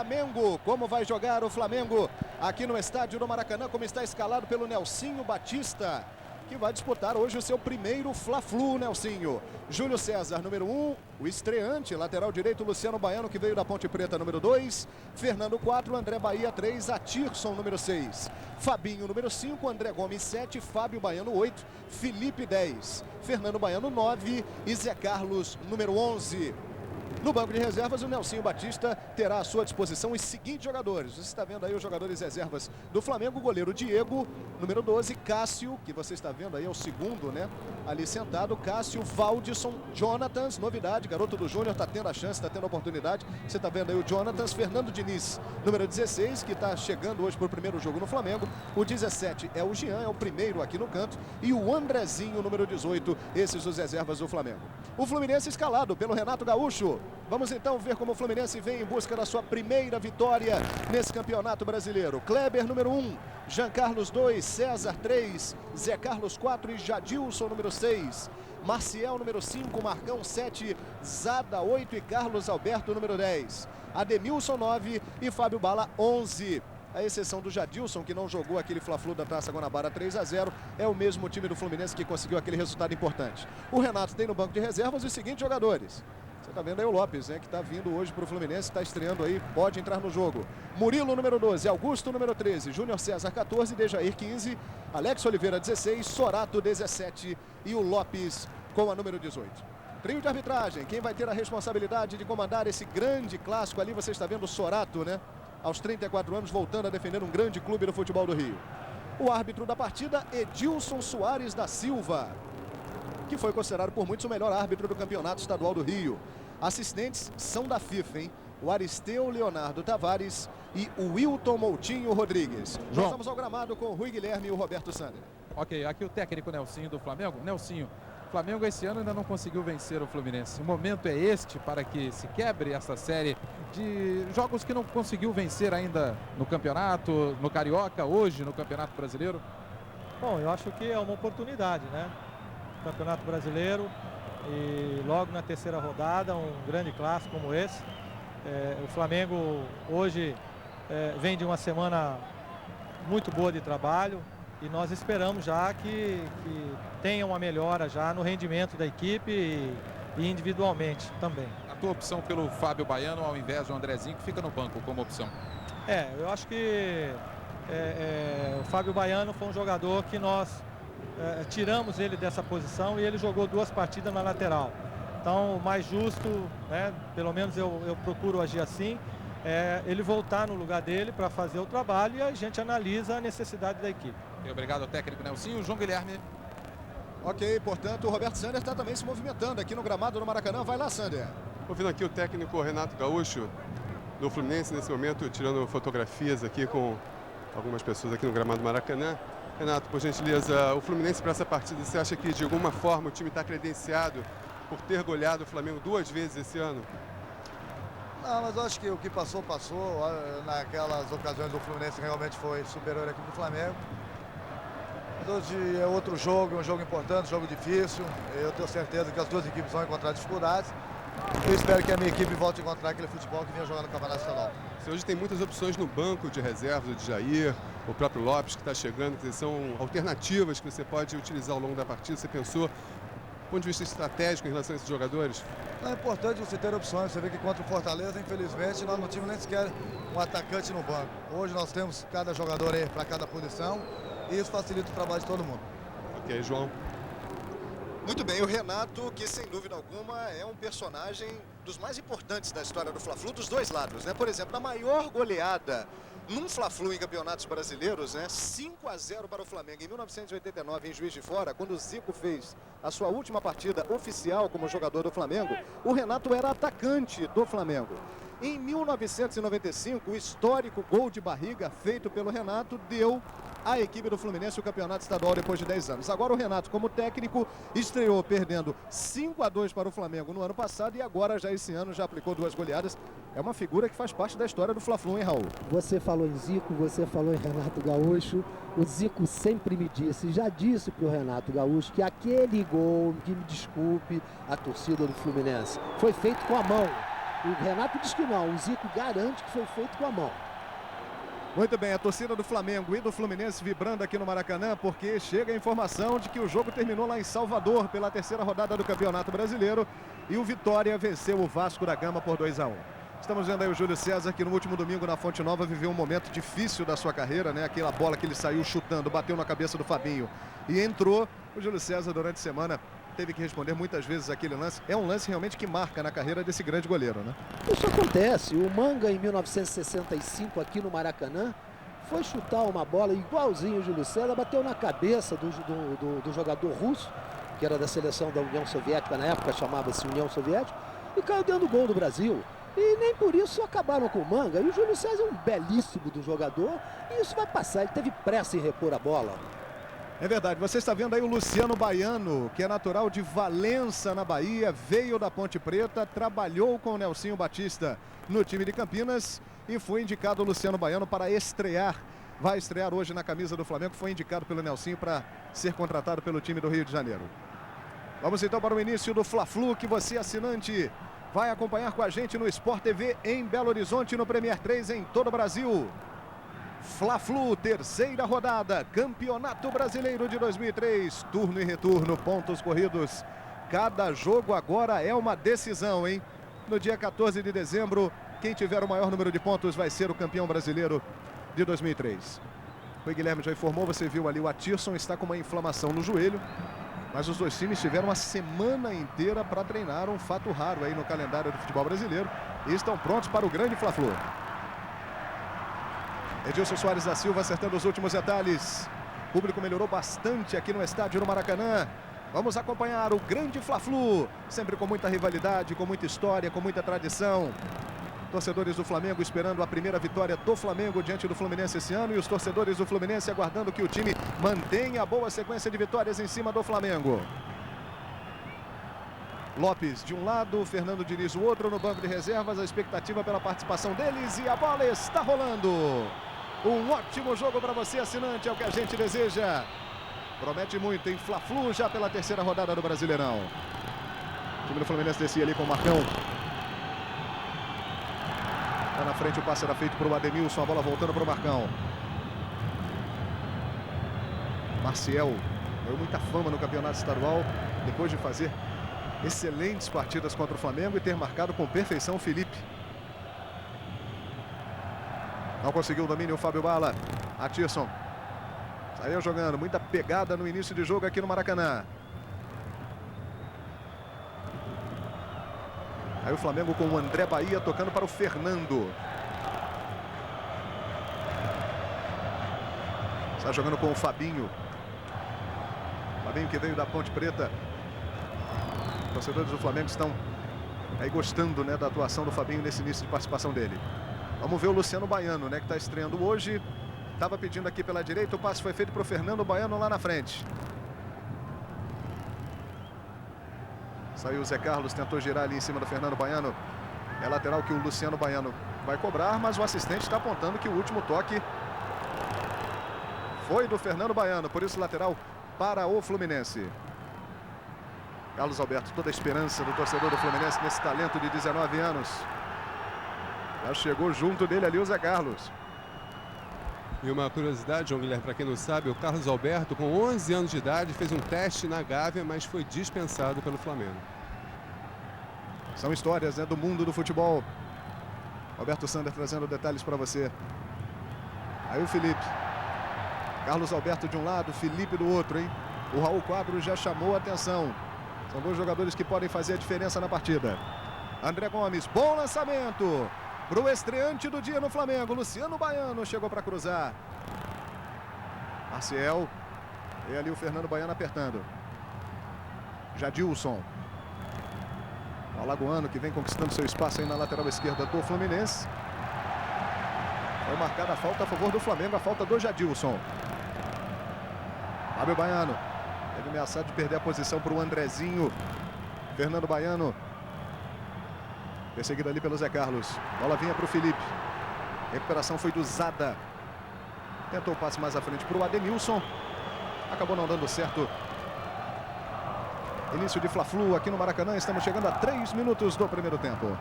Flamengo. Como vai jogar o Flamengo aqui no estádio do Maracanã, como está escalado pelo Nelsinho Batista, que vai disputar hoje o seu primeiro Fla-Flu, Nelsinho. Júlio César, número 1, o estreante, lateral direito, Luciano Baiano, que veio da Ponte Preta, número 2, Fernando 4, André Bahia 3, Atirson, número 6, Fabinho, número 5, André Gomes 7, Fábio Baiano 8, Felipe 10, Fernando Baiano 9 e Zé Carlos, número 11. No banco de reservas, o Nelsinho Batista terá à sua disposição os seguintes jogadores. Você está vendo aí os jogadores reservas do Flamengo. O goleiro Diego, número 12, Cássio, que você está vendo aí é o segundo, né? Ali sentado, Cássio, Valdisson, Jonatas, novidade, garoto do Júnior, está tendo a chance, está tendo a oportunidade. Você está vendo aí o Jonatas, Fernando Diniz, número 16, que está chegando hoje para o primeiro jogo no Flamengo. O 17 é o Jean, é o primeiro aqui no canto. E o Andrezinho, número 18, esses os reservas do Flamengo. O Fluminense escalado pelo Renato Gaúcho. Vamos então ver como o Fluminense vem em busca da sua primeira vitória nesse campeonato brasileiro. Kleber, número 1, Jean Carlos 2, César 3, Zé Carlos 4 e Jadilson, número 6. Marcial, número 5, Marcão 7, Zada 8 e Carlos Alberto, número 10. Ademilson 9 e Fábio Bala 11. A exceção do Jadilson, que não jogou aquele Fla-Flu da Taça Guanabara 3-0, é o mesmo time do Fluminense que conseguiu aquele resultado importante. O Renato tem no banco de reservas os seguintes jogadores. Você está vendo aí o Lopes, né, que está vindo hoje para o Fluminense, está estreando aí, pode entrar no jogo. Murilo, número 12, Augusto, número 13, Júnior César, 14, Dejair, 15, Alex Oliveira, 16, Sorato, 17 e o Lopes com a número 18. Trio de arbitragem, quem vai ter a responsabilidade de comandar esse grande clássico ali, você está vendo o Sorato, né, aos 34 anos, voltando a defender um grande clube do futebol do Rio. O árbitro da partida, Edilson Soares da Silva, que foi considerado por muitos o melhor árbitro do Campeonato Estadual do Rio. Assistentes são da FIFA, hein? O Aristeu Leonardo Tavares e o Wilton Moutinho Rodrigues. João. Nós vamos ao gramado com o Rui Guilherme e o Roberto Sander. Ok, aqui o técnico Nelsinho do Flamengo. Nelsinho, o Flamengo esse ano ainda não conseguiu vencer o Fluminense. O momento é este para que se quebre essa série de jogos que não conseguiu vencer ainda no campeonato, no Carioca, hoje no Campeonato Brasileiro? Bom, eu acho que é uma oportunidade, né? Campeonato Brasileiro e logo na terceira rodada um grande clássico como esse. O Flamengo hoje vem de uma semana muito boa de trabalho e nós esperamos já que tenha uma melhora já no rendimento da equipe e individualmente também. A tua opção pelo Fábio Baiano ao invés do Andrezinho, que fica no banco como opção? Eu acho que o Fábio Baiano foi um jogador que nós tiramos ele dessa posição e ele jogou 2 partidas na lateral. Então, o mais justo, né, pelo menos eu procuro agir assim, ele voltar no lugar dele para fazer o trabalho e a gente analisa a necessidade da equipe. Obrigado ao técnico Nelsinho. João Guilherme. Ok, portanto, o Roberto Sander está também se movimentando aqui no gramado do Maracanã. Vai lá, Sander. Ouvindo aqui o técnico Renato Gaúcho do Fluminense nesse momento, tirando fotografias aqui com algumas pessoas aqui no gramado do Maracanã. Renato, por gentileza, o Fluminense para essa partida, você acha que de alguma forma o time está credenciado por ter goleado o Flamengo 2 vezes esse ano? Não, mas eu acho que o que passou. Naquelas ocasiões o Fluminense realmente foi superior aqui do Flamengo. Mas hoje é outro jogo, um jogo importante, um jogo difícil. Eu tenho certeza que as duas equipes vão encontrar dificuldades. Eu espero que a minha equipe volte a encontrar aquele futebol que vinha jogando no Campeonato Estadual. Você hoje tem muitas opções no banco de reservas, o Dejair, o próprio Lopes que está chegando, que são alternativas que você pode utilizar ao longo da partida. Você pensou, do ponto de vista estratégico, em relação a esses jogadores? É importante você ter opções. Você vê que contra o Fortaleza, infelizmente, nós não tínhamos nem sequer um atacante no banco. Hoje nós temos cada jogador aí para cada posição e isso facilita o trabalho de todo mundo. Ok, João. Muito bem, o Renato, que sem dúvida alguma é um personagem dos mais importantes da história do Fla-Flu, dos dois lados, né? Por exemplo, a maior goleada num Fla-Flu em campeonatos brasileiros, né? 5-0 para o Flamengo em 1989 em Juiz de Fora, quando o Zico fez a sua última partida oficial como jogador do Flamengo, o Renato era atacante do Flamengo. Em 1995, o histórico gol de barriga feito pelo Renato deu à equipe do Fluminense o campeonato estadual depois de 10 anos. Agora o Renato, como técnico, estreou perdendo 5-2 para o Flamengo no ano passado e agora já esse ano já aplicou 2 goleadas. É uma figura que faz parte da história do Fla-Flu, hein, Raul? Você falou em Zico, você falou em Renato Gaúcho. O Zico sempre me disse, já disse para o Renato Gaúcho, que aquele gol, que me desculpe, a torcida do Fluminense, foi feito com a mão. O Renato diz que não, o Zico garante que foi feito com a mão. Muito bem, a torcida do Flamengo e do Fluminense vibrando aqui no Maracanã, porque chega a informação de que o jogo terminou lá em Salvador pela terceira rodada do Campeonato Brasileiro e o Vitória venceu o Vasco da Gama por 2-1. Estamos vendo aí o Júlio César, que no último domingo na Fonte Nova viveu um momento difícil da sua carreira, né? Aquela bola que ele saiu chutando, bateu na cabeça do Fabinho e entrou. O Júlio César durante a semana teve que responder muitas vezes aquele lance. É um lance realmente que marca na carreira desse grande goleiro, né? Isso acontece. O Manga, em 1965, aqui no Maracanã, foi chutar uma bola igualzinho o Júlio César, bateu na cabeça do jogador russo, que era da seleção da União Soviética, na época chamava-se União Soviética, e caiu dentro do gol do Brasil. E nem por isso acabaram com o Manga. E o Júlio César é um belíssimo do jogador, e isso vai passar. Ele teve pressa em repor a bola. É verdade, você está vendo aí o Luciano Baiano, que é natural de Valença, na Bahia, veio da Ponte Preta, trabalhou com o Nelsinho Batista no time de Campinas e foi indicado o Luciano Baiano para estrear. Vai estrear hoje na camisa do Flamengo, foi indicado pelo Nelsinho para ser contratado pelo time do Rio de Janeiro. Vamos então para o início do Fla-Flu, que você, assinante, vai acompanhar com a gente no Sport TV em Belo Horizonte, no Premier 3 em todo o Brasil. Fla-Flu, terceira rodada, Campeonato Brasileiro de 2003, turno e retorno, pontos corridos. Cada jogo agora é uma decisão, hein? No dia 14 de dezembro, quem tiver o maior número de pontos vai ser o campeão brasileiro de 2003. O Guilherme já informou, você viu ali, o Atirson está com uma inflamação no joelho, mas os dois times tiveram uma semana inteira para treinar, um fato raro aí no calendário do futebol brasileiro, e estão prontos para o grande Fla-Flu. Edilson Soares da Silva acertando os últimos detalhes. O público melhorou bastante aqui no estádio no Maracanã. Vamos acompanhar o grande Fla-Flu, sempre com muita rivalidade, com muita história, com muita tradição. Torcedores do Flamengo esperando a primeira vitória do Flamengo diante do Fluminense esse ano, e os torcedores do Fluminense aguardando que o time mantenha a boa sequência de vitórias em cima do Flamengo. Lopes de um lado, Fernando Diniz o outro no banco de reservas, a expectativa pela participação deles e a bola está rolando. Um ótimo jogo para você, assinante, é o que a gente deseja. Promete muito em Fla-Flu já pela terceira rodada do Brasileirão. O time do Fluminense descia ali com o Marcão. Lá na frente o passe era feito para o Ademilson, a bola voltando para o Marcão. Marcial deu muita fama no campeonato estadual, depois de fazer excelentes partidas contra o Flamengo e ter marcado com perfeição o Felipe. Não conseguiu o domínio o Fábio Bala. Atirson saiu jogando, muita pegada no início de jogo aqui no Maracanã. Aí o Flamengo com o André Bahia tocando para o Fernando. Está jogando com o Fabinho. Fabinho que veio da Ponte Preta. Os torcedores do Flamengo estão aí gostando, né, da atuação do Fabinho nesse início de participação dele. Vamos ver o Luciano Baiano, né, que está estreando hoje. Estava pedindo aqui pela direita, o passe foi feito para o Fernando Baiano lá na frente. Saiu o Zé Carlos, tentou girar ali em cima do Fernando Baiano. É lateral que o Luciano Baiano vai cobrar, mas o assistente está apontando que o último toque foi do Fernando Baiano, por isso lateral para o Fluminense. Carlos Alberto, toda a esperança do torcedor do Fluminense nesse talento de 19 anos. Já chegou junto dele ali o Zé Carlos. E uma curiosidade, João Guilherme, para quem não sabe, o Carlos Alberto, com 11 anos de idade, fez um teste na Gávea, mas foi dispensado pelo Flamengo. São histórias, né, do mundo do futebol. Alberto Sander trazendo detalhes para você. Aí o Felipe. Carlos Alberto de um lado, Felipe do outro, hein? O Raul Quadros já chamou a atenção. São dois jogadores que podem fazer a diferença na partida. André Gomes, bom lançamento para o estreante do dia no Flamengo. Luciano Baiano chegou para cruzar. Marcial. E ali o Fernando Baiano apertando. Jadilson. O alagoano que vem conquistando seu espaço aí na lateral esquerda do Fluminense. Foi marcada a falta a favor do Flamengo, a falta do Jadilson. Fábio Baiano. Teve ameaçado de perder a posição para o Andrezinho. Fernando Baiano. Perseguido ali pelo Zé Carlos. Bola vinha para o Felipe. Recuperação foi do Zada. Tentou o passe mais à frente para o Ademilson. Acabou não dando certo. Início de Fla-Flu aqui no Maracanã. Estamos chegando a 3 minutos do primeiro tempo.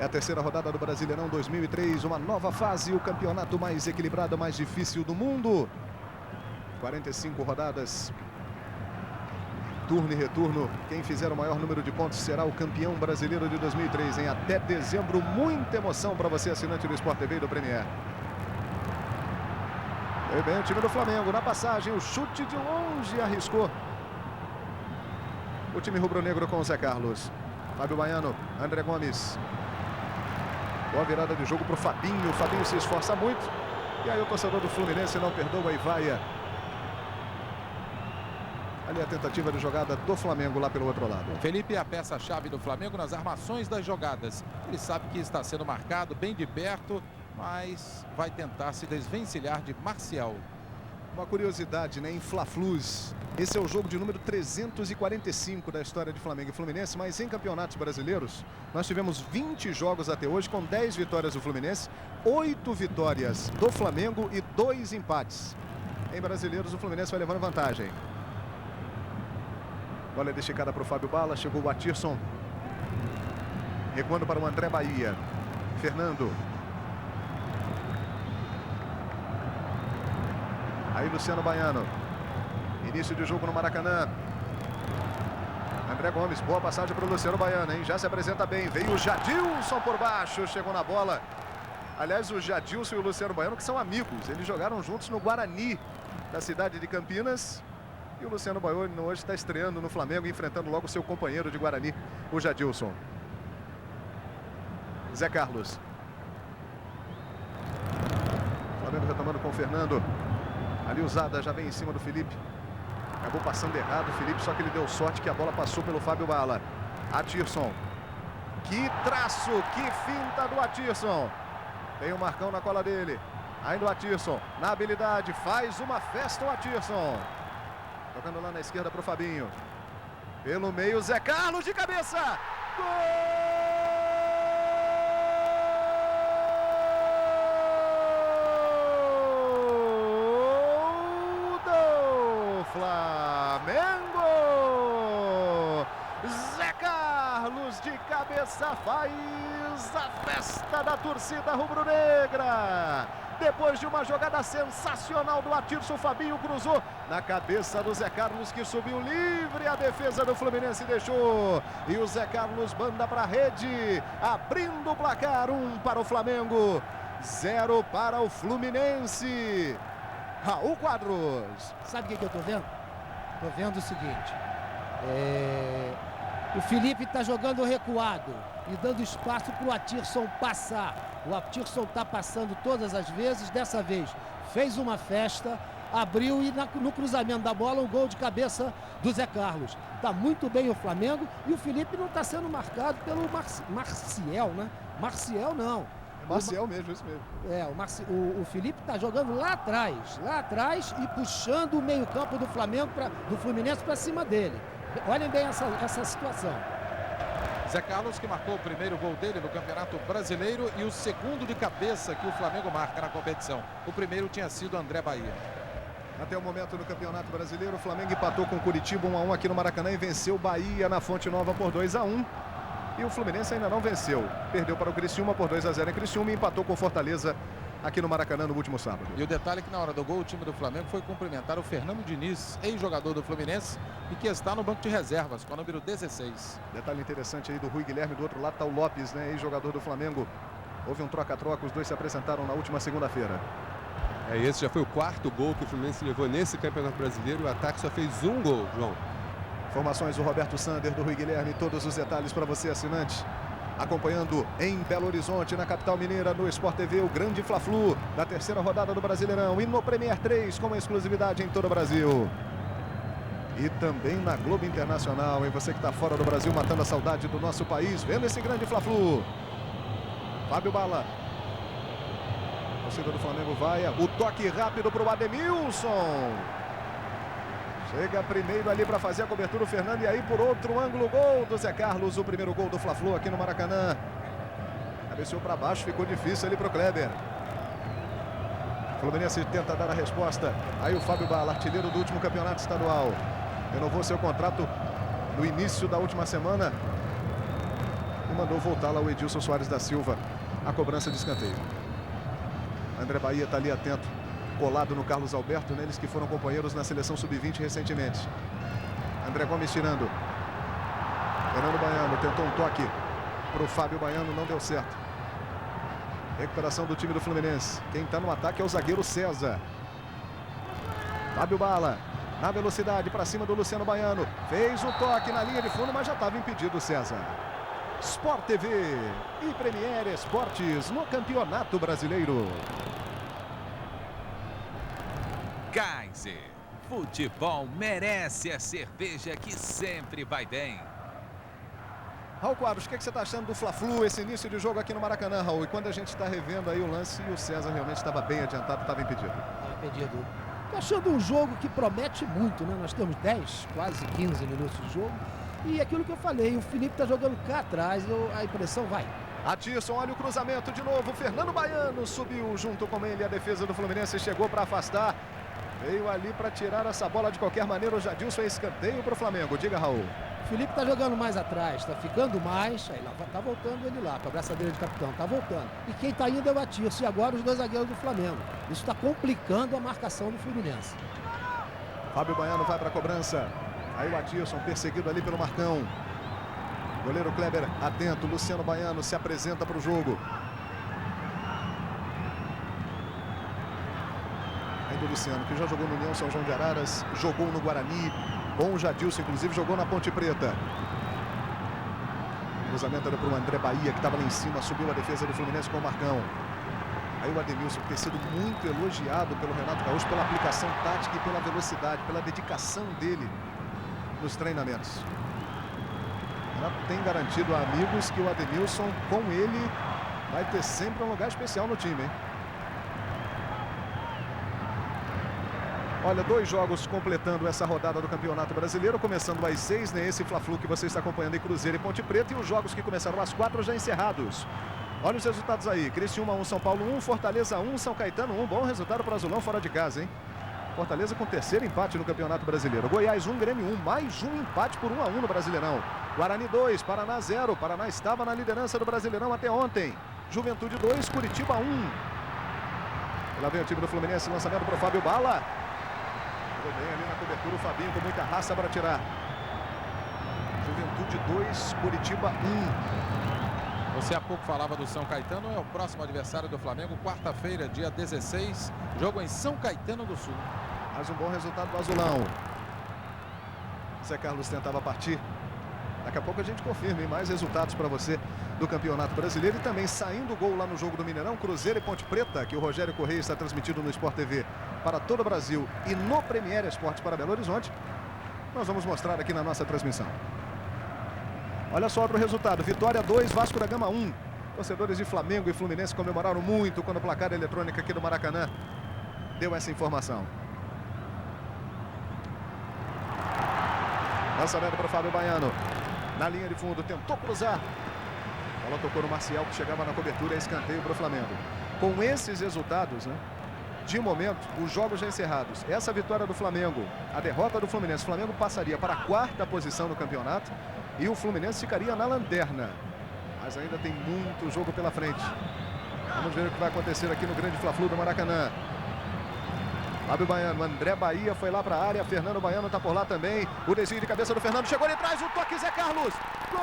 É a terceira rodada do Brasileirão 2003, uma nova fase, o campeonato mais equilibrado, mais difícil do mundo. 45 rodadas, turno e retorno. Quem fizer o maior número de pontos será o campeão brasileiro de 2003, em até dezembro. Muita emoção para você, assinante do Sport TV e do Premier. Foi bem o time do Flamengo, na passagem, o chute de longe, arriscou o time rubro-negro com o Zé Carlos. Fábio Baiano, André Gomes. Boa virada de jogo para o Fabinho. O Fabinho se esforça muito. E aí o torcedor do Fluminense não perdoa e vaia. Ali a tentativa de jogada do Flamengo lá pelo outro lado. Felipe é a peça-chave do Flamengo nas armações das jogadas. Ele sabe que está sendo marcado bem de perto, mas vai tentar se desvencilhar de Marcial. Uma curiosidade, né? Em Fla-Flus, esse é o jogo de número 345 da história de Flamengo e Fluminense, mas em campeonatos brasileiros, nós tivemos 20 jogos até hoje, com 10 vitórias do Fluminense, 8 vitórias do Flamengo e 2 empates. Em brasileiros, o Fluminense vai levando vantagem. Bola é esticada para o Fábio Bala, chegou o Atirson. Recuando para o André Bahia. Fernando. Aí Luciano Baiano. Início de jogo no Maracanã. André Gomes, boa passagem para o Luciano Baiano, hein? Já se apresenta bem. Veio o Jadilson por baixo, chegou na bola. Aliás, o Jadilson e o Luciano Baiano, que são amigos. Eles jogaram juntos no Guarani, da cidade de Campinas. E o Luciano Baiano hoje está estreando no Flamengo, enfrentando logo seu companheiro de Guarani, o Jadilson. Zé Carlos. Flamengo retomando com o Fernando. Ali usada, já vem em cima do Felipe. Acabou passando errado o Felipe, só que ele deu sorte que a bola passou pelo Fábio Bala. Atirson. Que traço, que finta do Atirson. Tem o Marcão na cola dele. Ainda o Atirson, na habilidade, faz uma festa o Atirson. Tocando lá na esquerda para o Fabinho. Pelo meio, Zé Carlos de cabeça. Gol! Flamengo! Zé Carlos de cabeça faz a festa da torcida rubro-negra. Depois de uma jogada sensacional do Atirson, Fabinho cruzou na cabeça do Zé Carlos, que subiu livre. A defesa do Fluminense deixou. E o Zé Carlos manda para a rede, abrindo o placar. 1 para o Flamengo, 0 para o Fluminense. Raul Quadros. Sabe o que eu tô vendo? Tô vendo o seguinte. O Felipe está jogando recuado e dando espaço para o Atirson passar. O Atirson está passando todas as vezes. Dessa vez fez uma festa, abriu e no cruzamento da bola um gol de cabeça do Zé Carlos. Está muito bem o Flamengo e o Felipe não está sendo marcado pelo Marcial, né? Marcial não. Marcial mesmo, isso mesmo. O Felipe está jogando lá atrás e puxando o meio-campo do Flamengo, do Fluminense para cima dele. Olhem bem essa situação. Zé Carlos, que marcou o primeiro gol dele no Campeonato Brasileiro e o segundo de cabeça que o Flamengo marca na competição. O primeiro tinha sido André Bahia. Até o momento no Campeonato Brasileiro, o Flamengo empatou com o Curitiba 1-1 aqui no Maracanã e venceu o Bahia na Fonte Nova por 2-1. E o Fluminense ainda não venceu. Perdeu para o Criciúma por 2-0 em Criciúma e empatou com o Fortaleza aqui no Maracanã no último sábado. E o detalhe é que na hora do gol o time do Flamengo foi cumprimentar o Fernando Diniz, ex-jogador do Fluminense, e que está no banco de reservas com o número 16. Detalhe interessante aí do Rui Guilherme, do outro lado está o Lopes, né, ex-jogador do Flamengo. Houve um troca-troca, os dois se apresentaram na última segunda-feira. Esse já foi o 4º gol que o Fluminense levou nesse Campeonato Brasileiro. O ataque só fez um gol, João. Informações do Roberto Sander, do Rui Guilherme, todos os detalhes para você, assinante. Acompanhando em Belo Horizonte, na capital mineira, no Sport TV, o grande Fla-Flu da terceira rodada do Brasileirão. E no Premier 3, com exclusividade em todo o Brasil. E também na Globo Internacional, hein? Você que está fora do Brasil, matando a saudade do nosso país, vendo esse grande Fla-Flu. Fábio Bala. A torcida do Flamengo vai. O toque rápido para o Ademilson. Chega primeiro ali para fazer a cobertura o Fernando e aí por outro ângulo gol do Zé Carlos, o primeiro gol do Fla-Flu aqui no Maracanã. Cabeceou para baixo, ficou difícil ali para o Kleber. O Fluminense tenta dar a resposta. Aí o Fábio Bala, artilheiro do último campeonato estadual. Renovou seu contrato no início da última semana. mandou voltar lá o Edilson Soares da Silva. A cobrança de escanteio. André Bahia está ali atento, colado no Carlos Alberto, neles que foram companheiros na seleção sub-20 recentemente. André Gomes tirando. Fernando Baiano tentou um toque para o Fábio Baiano, não deu certo. Recuperação do time do Fluminense. Quem está no ataque é o zagueiro César. Fábio Bala, na velocidade, para cima do Luciano Baiano. Fez o toque na linha de fundo, mas já estava impedido o César. Sport TV e Premier Esportes no Campeonato Brasileiro. Kaiser, futebol merece a cerveja que sempre vai bem. Raul Quadros, o que você está achando do Fla-Flu, esse início de jogo aqui no Maracanã, Raul? E quando a gente está revendo aí o lance, o César realmente estava bem adiantado, estava impedido. Estava impedido. Estou achando um jogo que promete muito, né? Nós temos 10, quase 15 minutos de jogo. E aquilo que eu falei, o Felipe está jogando cá atrás, a impressão vai. Atisson, olha o cruzamento de novo, Fernando Baiano subiu junto com ele, a defesa do Fluminense chegou para afastar. Veio ali para tirar essa bola de qualquer maneira, o Jadilson é escanteio para o Flamengo. Diga, Raul. O Felipe está jogando mais atrás, está ficando mais, aí lá está voltando ele lá, com a braçadeira de capitão, está voltando. E quem está indo é o Atisson, e agora os dois zagueiros do Flamengo. Isso está complicando a marcação do Fluminense. Fábio Baiano vai para a cobrança. Aí o Atisson perseguido ali pelo Marcão. Goleiro Kleber atento, Luciano Baiano se apresenta para o jogo. Ainda o Luciano, que já jogou no União São João de Araras, jogou no Guarani, com o Jadilson, inclusive jogou na Ponte Preta. Cruzamento era para o André Bahia, que estava lá em cima, subiu a defesa do Fluminense com o Marcão. Aí o Ademilson, que tem sido muito elogiado pelo Renato Gaúcho pela aplicação tática e pela velocidade, pela dedicação dele nos treinamentos. Já tem garantido a amigos que o Ademilson, com ele, vai ter sempre um lugar especial no time, hein? Olha, 2 jogos completando essa rodada do Campeonato Brasileiro, começando às 6, né? Esse Fla-Flu que você está acompanhando em Cruzeiro e Ponte Preta, e os jogos que começaram às 4 já encerrados. Olha os resultados aí, Criciúma 1, São Paulo 1, Fortaleza 1, São Caetano 1, bom resultado para o Azulão fora de casa, hein? Fortaleza com 3º empate no Campeonato Brasileiro. Goiás 1, Grêmio 1, mais um empate por 1-1 no Brasileirão. Guarani 2, Paraná 0, Paraná estava na liderança do Brasileirão até ontem. Juventude 2, Curitiba 1. Lá vem o time do Fluminense, lançamento para o Fábio Bala. Ficou bem ali na cobertura o Fabinho com muita raça para tirar. Juventude 2, Curitiba 1. Você há pouco falava do São Caetano, é o próximo adversário do Flamengo, quarta-feira, dia 16, jogo em São Caetano do Sul. Mais um bom resultado do Azulão. Zé Carlos tentava partir. Daqui a pouco a gente confirma mais resultados para você do Campeonato Brasileiro. E também saindo o gol lá no jogo do Mineirão, Cruzeiro e Ponte Preta, que o Rogério Correia está transmitindo no Sport TV para todo o Brasil e no Premier Esportes para Belo Horizonte. Nós vamos mostrar aqui na nossa transmissão. Olha só outro resultado, Vitória 2, Vasco da Gama 1. Torcedores de Flamengo e Fluminense comemoraram muito quando o placar eletrônico aqui do Maracanã deu essa informação. Lançamento para o Fábio Baiano. Na linha de fundo, tentou cruzar. A bola tocou no Marcial, que chegava na cobertura, escanteio para o Flamengo. Com esses resultados, né? De momento, os jogos já encerrados. Essa vitória do Flamengo, a derrota do Fluminense, o Flamengo passaria para a 4ª posição no campeonato e o Fluminense ficaria na lanterna. Mas ainda tem muito jogo pela frente. Vamos ver o que vai acontecer aqui no grande Fla-Flu do Maracanã. Fábio Baiano, André Bahia foi lá para a área, Fernando Baiano está por lá também. O desvio de cabeça do Fernando, chegou ali atrás, o toque, Zé Carlos. Gol!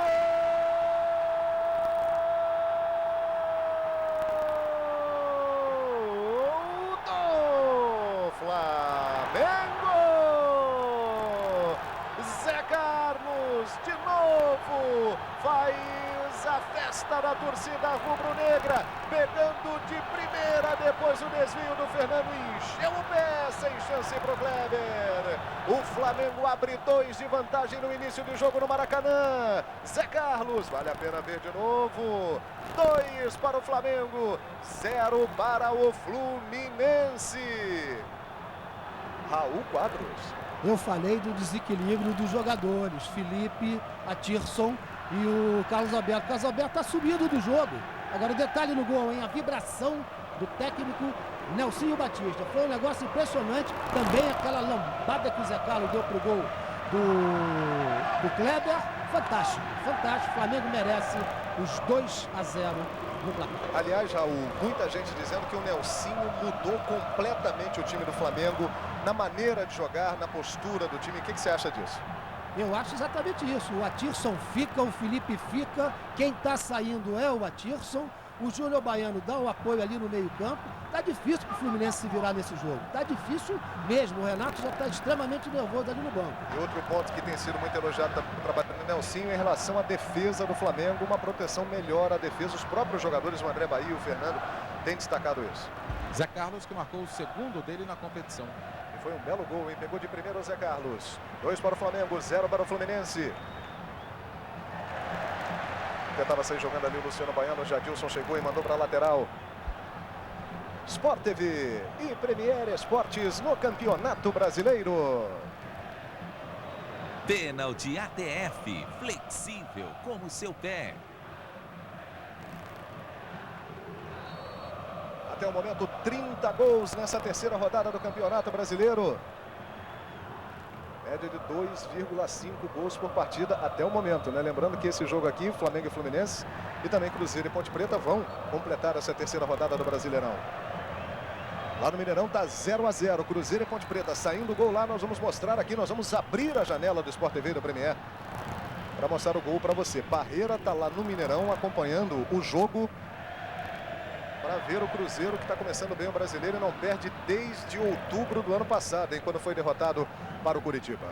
De novo, faz a festa da torcida rubro-negra, pegando de primeira, depois o desvio do Fernando, encheu o pé, sem chance para o Kleber. O Flamengo abre 2 de vantagem no início do jogo no Maracanã. Zé Carlos, vale a pena ver de novo, 2 para o Flamengo, 0 para o Fluminense. Raul Quadros. Eu falei do desequilíbrio dos jogadores, Felipe, Atirson e o Carlos Alberto. O Carlos Alberto está subindo do jogo. Agora o detalhe no gol, hein? A vibração do técnico Nelsinho Batista. Foi um negócio impressionante. Também aquela lambada que o Zé Carlos deu pro gol do Kleber. Fantástico, fantástico. O Flamengo merece os 2-0 no placar. Aliás, Raul, muita gente dizendo que o Nelsinho mudou completamente o time do Flamengo na maneira de jogar, na postura do time. O que você acha disso? Eu acho exatamente isso. O Atirson fica, o Felipe fica. Quem está saindo é o Atirson. O Júnior Baiano dá o apoio ali no meio-campo. Tá difícil para o Fluminense se virar nesse jogo. Tá difícil mesmo. O Renato já está extremamente nervoso ali no banco. E outro ponto que tem sido muito elogiado no trabalho do Nelsinho em relação à defesa do Flamengo, uma proteção melhor à defesa. Os próprios jogadores, o André Bahia e o Fernando, têm destacado isso. Zé Carlos, que marcou o segundo dele na competição. E foi um belo gol, hein? Pegou de primeiro o Zé Carlos. 2 para o Flamengo, 0 para o Fluminense. Tentava sair jogando ali o Luciano Baiano. O Jadilson chegou e mandou para a lateral. Sport TV e Premier Esportes no Campeonato Brasileiro. Pênalti ATF, flexível como o seu pé. Até o momento, 30 gols nessa terceira rodada do Campeonato Brasileiro. Média de 2,5 gols por partida até o momento, né? Lembrando que esse jogo aqui, Flamengo e Fluminense, e também Cruzeiro e Ponte Preta vão completar essa terceira rodada do Brasileirão. Lá no Mineirão tá 0-0, Cruzeiro e Ponte Preta saindo o gol lá. Nós vamos mostrar aqui, nós vamos abrir a janela do Sport TV e do Premier para mostrar o gol para você. Parreira tá lá no Mineirão acompanhando o jogo para ver o Cruzeiro, que está começando bem o Brasileiro e não perde desde outubro do ano passado, hein, quando foi derrotado para o Curitiba.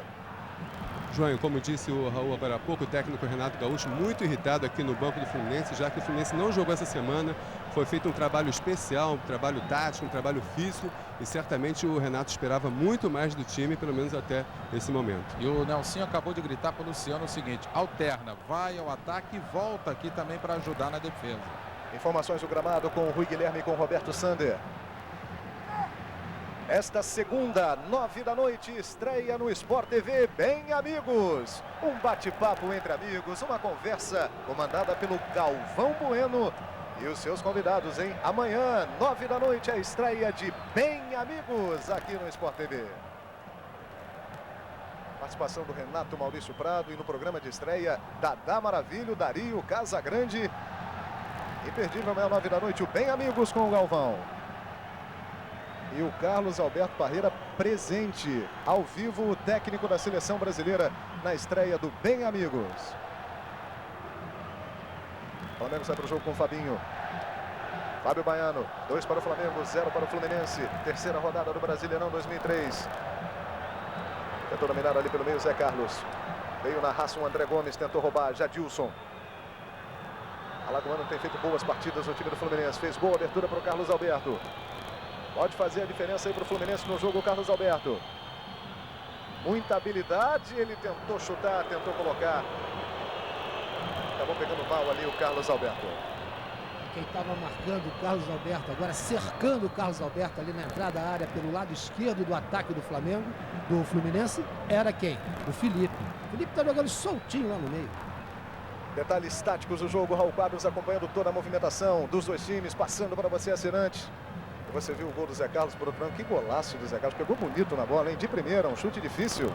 João, como disse o Raul agora há pouco, o técnico Renato Gaúcho muito irritado aqui no banco do Fluminense, já que o Fluminense não jogou essa semana. Foi feito um trabalho especial, um trabalho tático, um trabalho físico, e certamente o Renato esperava muito mais do time, pelo menos até esse momento. E o Nelsinho acabou de gritar para o Luciano o seguinte: alterna, vai ao ataque e volta aqui também para ajudar na defesa. Informações do gramado com o Rui Guilherme e com o Roberto Sander. Esta segunda, 9 da noite, estreia no Sport TV, Bem Amigos. Um bate-papo entre amigos, uma conversa comandada pelo Galvão Bueno e os seus convidados, hein? Amanhã, 9 da noite, a estreia de Bem Amigos aqui no Sport TV. Participação do Renato Maurício Prado e no programa de estreia, Dadá Maravilho, Dario Casagrande. Imperdível amanhã, 9 da noite, o Bem Amigos com o Galvão. E o Carlos Alberto Parreira presente, ao vivo, o técnico da seleção brasileira na estreia do Bem Amigos. O Flamengo sai para o jogo com o Fabinho. Fábio Baiano, 2 para o Flamengo, 0 para o Fluminense. Terceira rodada do Brasileirão 2003. Tentou dominar ali pelo meio Zé Carlos. Veio na raça o André Gomes, tentou roubar Jadilson. Alagoano tem feito boas partidas no time do Fluminense. Fez boa abertura para o Carlos Alberto. Pode fazer a diferença aí para o Fluminense no jogo, o Carlos Alberto. Muita habilidade, ele tentou chutar, tentou colocar. Acabou pegando mal ali o Carlos Alberto. Quem estava marcando o Carlos Alberto, agora cercando o Carlos Alberto ali na entrada da área pelo lado esquerdo do ataque do Flamengo, do Fluminense, era quem? O Felipe. O Felipe está jogando soltinho lá no meio. Detalhes táticos do jogo, Raul Quadros acompanhando toda a movimentação dos dois times, passando para você, assinante. Você viu o gol do Zé Carlos por outro lado. Que golaço do Zé Carlos. Pegou bonito na bola, hein? De primeira, um chute difícil.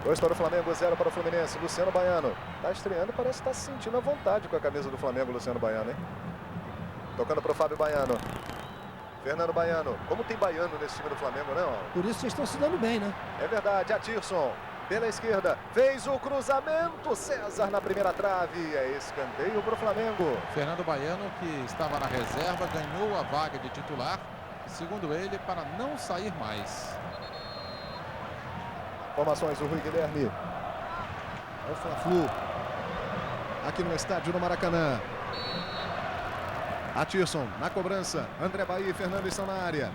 2 para o Flamengo, 0 para o Fluminense. Luciano Baiano. Está estreando e parece estar se sentindo à vontade com a camisa do Flamengo, Luciano Baiano, hein? Tocando para o Fábio Baiano. Fernando Baiano. Como tem baiano nesse time do Flamengo, né? Por isso vocês estão se dando bem, né? É verdade. Atirson. Pela esquerda, fez o cruzamento, César na primeira trave, é escanteio para o Flamengo. Fernando Baiano, que estava na reserva, ganhou a vaga de titular, segundo ele, para não sair mais. Formações do Rui Guilherme. É o Fla-Flu, aqui no estádio do Maracanã. Atirson na cobrança, André Bahia e Fernando estão na área.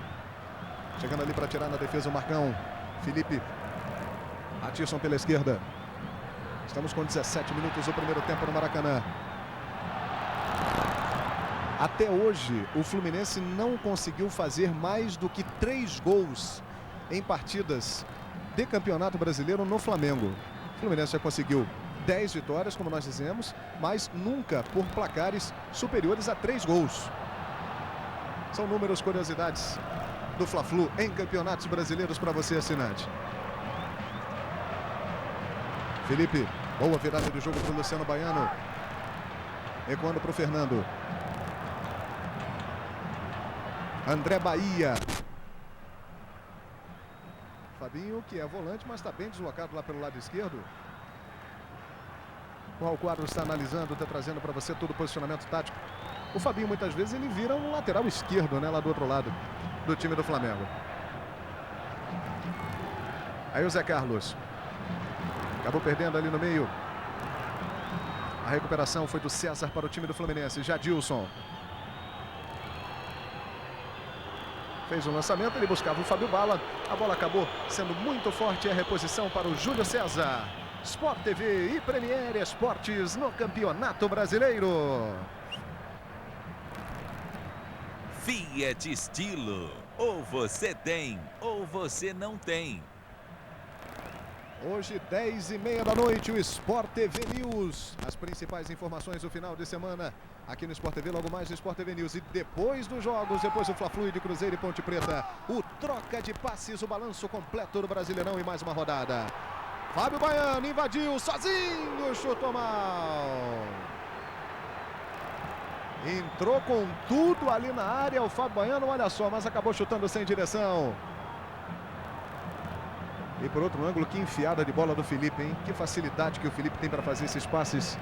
Chegando ali para tirar na defesa o Marcão, Felipe. Atirson pela esquerda. Estamos com 17 minutos do primeiro tempo no Maracanã. Até hoje, o Fluminense não conseguiu fazer mais do que 3 gols em partidas de Campeonato Brasileiro no Flamengo. O Fluminense já conseguiu 10 vitórias, como nós dizemos, mas nunca por placares superiores a 3 gols. São números, curiosidades do Fla-Flu em campeonatos brasileiros para você, assinante. Felipe, boa virada de jogo para o Luciano Baiano. Recuando para o Fernando. André Bahia. Fabinho, que é volante, mas está bem deslocado lá pelo lado esquerdo. O Raul Quadros está analisando, está trazendo para você todo o posicionamento tático. O Fabinho, muitas vezes, ele vira um lateral esquerdo, né? Lá do outro lado do time do Flamengo. Aí o Zé Carlos. Acabou perdendo ali no meio. A recuperação foi do César para o time do Fluminense. Jadilson. Fez um lançamento, ele buscava o Fábio Bala. A bola acabou sendo muito forte. É a reposição para o Júlio César. Sport TV e Premiere Esportes no Campeonato Brasileiro. Fiat Estilo. Ou você tem, ou você não tem. Hoje, 10h30 da noite, o Sport TV News. As principais informações do final de semana aqui no Sport TV, logo mais no Sport TV News. E depois dos jogos, depois do Fla-Flu de Cruzeiro e Ponte Preta, o troca de passes, o balanço completo do Brasileirão e mais uma rodada. Fábio Baiano invadiu sozinho, chutou mal. Entrou com tudo ali na área o Fábio Baiano, olha só, mas acabou chutando sem direção. E por outro ângulo, que enfiada de bola do Felipe, hein? Que facilidade que o Felipe tem para fazer esses passes.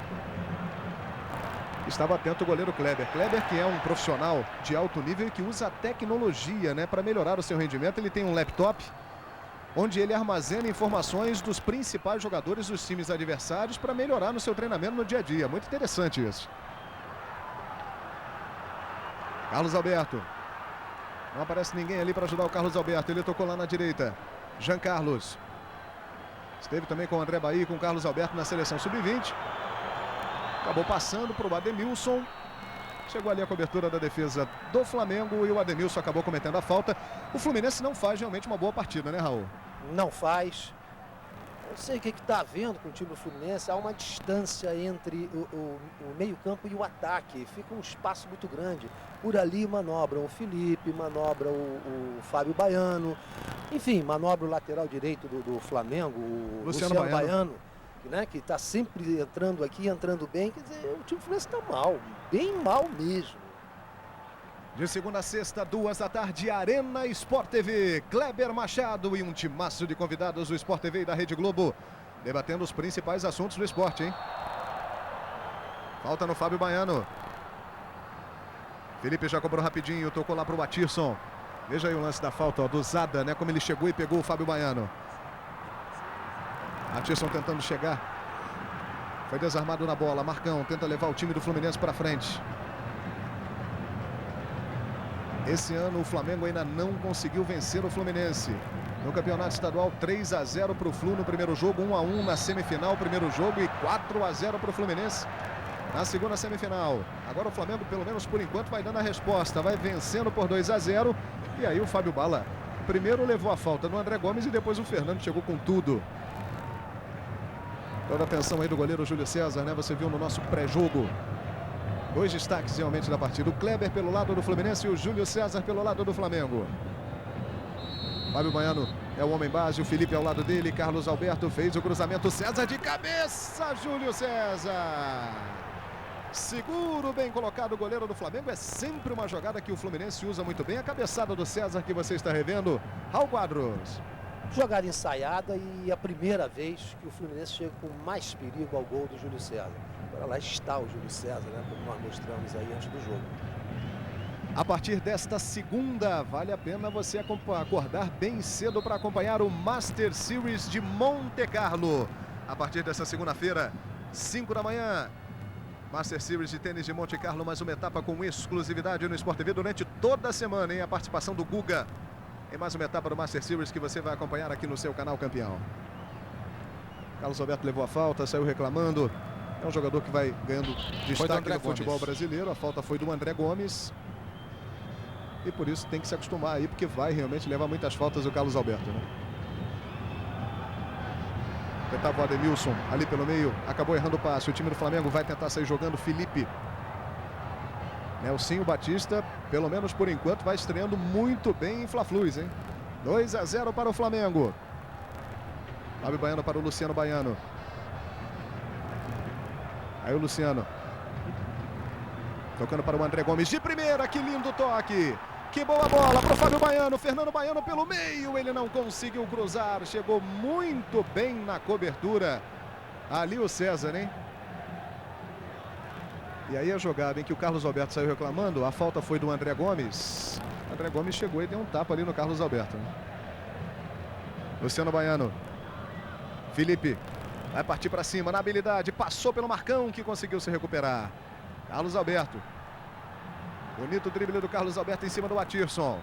Estava atento o goleiro Kleber. Kleber, que é um profissional de alto nível e que usa a tecnologia, né, para melhorar o seu rendimento. Ele tem um laptop onde ele armazena informações dos principais jogadores dos times adversários para melhorar no seu treinamento no dia a dia. Muito interessante isso. Carlos Alberto. Não aparece ninguém ali para ajudar o Carlos Alberto. Ele tocou lá na direita. Jean Carlos. Esteve também com o André Bahia e com o Carlos Alberto na seleção sub-20. Acabou passando para o Ademilson. Chegou ali a cobertura da defesa do Flamengo e o Ademilson acabou cometendo a falta. O Fluminense não faz realmente uma boa partida, né, Raul? Não faz. Eu sei o que está havendo com o time do Fluminense. Há uma distância entre o meio-campo e o ataque. Fica um espaço muito grande. Por ali manobram o Felipe, manobra o Fábio Baiano. Enfim, manobra o lateral direito do Flamengo, o Luciano Baiano, né, que está sempre entrando aqui, entrando bem. Quer dizer, o time do Fluminense está mal, bem mal mesmo. De segunda a sexta, 2 da tarde, Arena Sport TV. Kleber Machado e um timaço de convidados do Sport TV e da Rede Globo, debatendo os principais assuntos do esporte, hein? Falta no Fábio Baiano. Felipe já cobrou rapidinho, tocou lá para o Batirson. Veja aí o lance da falta, ó, do Zada, né? Como ele chegou e pegou o Fábio Baiano. Batirson tentando chegar. Foi desarmado na bola. Marcão tenta levar o time do Fluminense para frente. Esse ano o Flamengo ainda não conseguiu vencer o Fluminense. No campeonato estadual, 3-0 para o Flu no primeiro jogo, 1-1 na semifinal, primeiro jogo, e 4-0 para o Fluminense na segunda semifinal. Agora o Flamengo, pelo menos por enquanto, vai dando a resposta. Vai vencendo por 2-0. E aí o Fábio Bala primeiro levou a falta no André Gomes e depois o Fernando chegou com tudo. Toda a atenção aí do goleiro Júlio César, né? Você viu no nosso pré-jogo. Dois destaques realmente da partida. O Kleber pelo lado do Fluminense e o Júlio César pelo lado do Flamengo. Fábio Baiano é o homem base, o Felipe ao lado dele. Carlos Alberto fez o cruzamento. César de cabeça, Júlio César. Seguro, bem colocado o goleiro do Flamengo. É sempre uma jogada que o Fluminense usa muito bem. A cabeçada do César que você está revendo. Raul Quadros. Jogada ensaiada e a primeira vez que o Fluminense chega com mais perigo ao gol do Júlio César. Agora lá está o Júlio César, né, como nós mostramos aí antes do jogo. A partir desta segunda, vale a pena você acordar bem cedo para acompanhar o Master Series de Monte Carlo. A partir dessa segunda-feira, 5 da manhã. Master Series de tênis de Monte Carlo, mais uma etapa com exclusividade no Sport TV durante toda a semana, hein? A participação do Guga em mais uma etapa do Master Series que você vai acompanhar aqui no seu canal campeão. Carlos Alberto levou a falta, saiu reclamando. É um jogador que vai ganhando destaque no futebol brasileiro. A falta foi do André Gomes. E por isso tem que se acostumar aí, porque vai realmente levar muitas faltas o Carlos Alberto, né? Tentava o Ademilson ali pelo meio, acabou errando o passe. O time do Flamengo vai tentar sair jogando. Felipe. Nelsinho Batista, pelo menos por enquanto, vai estreando muito bem em Fla-Flus, hein? 2-0 para o Flamengo. Fábio Baiano para o Luciano Baiano. Aí o Luciano. Tocando para o André Gomes de primeira, que lindo toque. Que boa bola para o Fábio Baiano. Fernando Baiano pelo meio, ele não conseguiu cruzar. Chegou muito bem na cobertura. Ali o César, hein? E aí a jogada em que o Carlos Alberto saiu reclamando, a falta foi do André Gomes. O André Gomes chegou e deu um tapa ali no Carlos Alberto, né? Luciano Baiano. Felipe vai partir para cima na habilidade. Passou pelo Marcão, que conseguiu se recuperar. Carlos Alberto. Bonito drible do Carlos Alberto em cima do Atirson.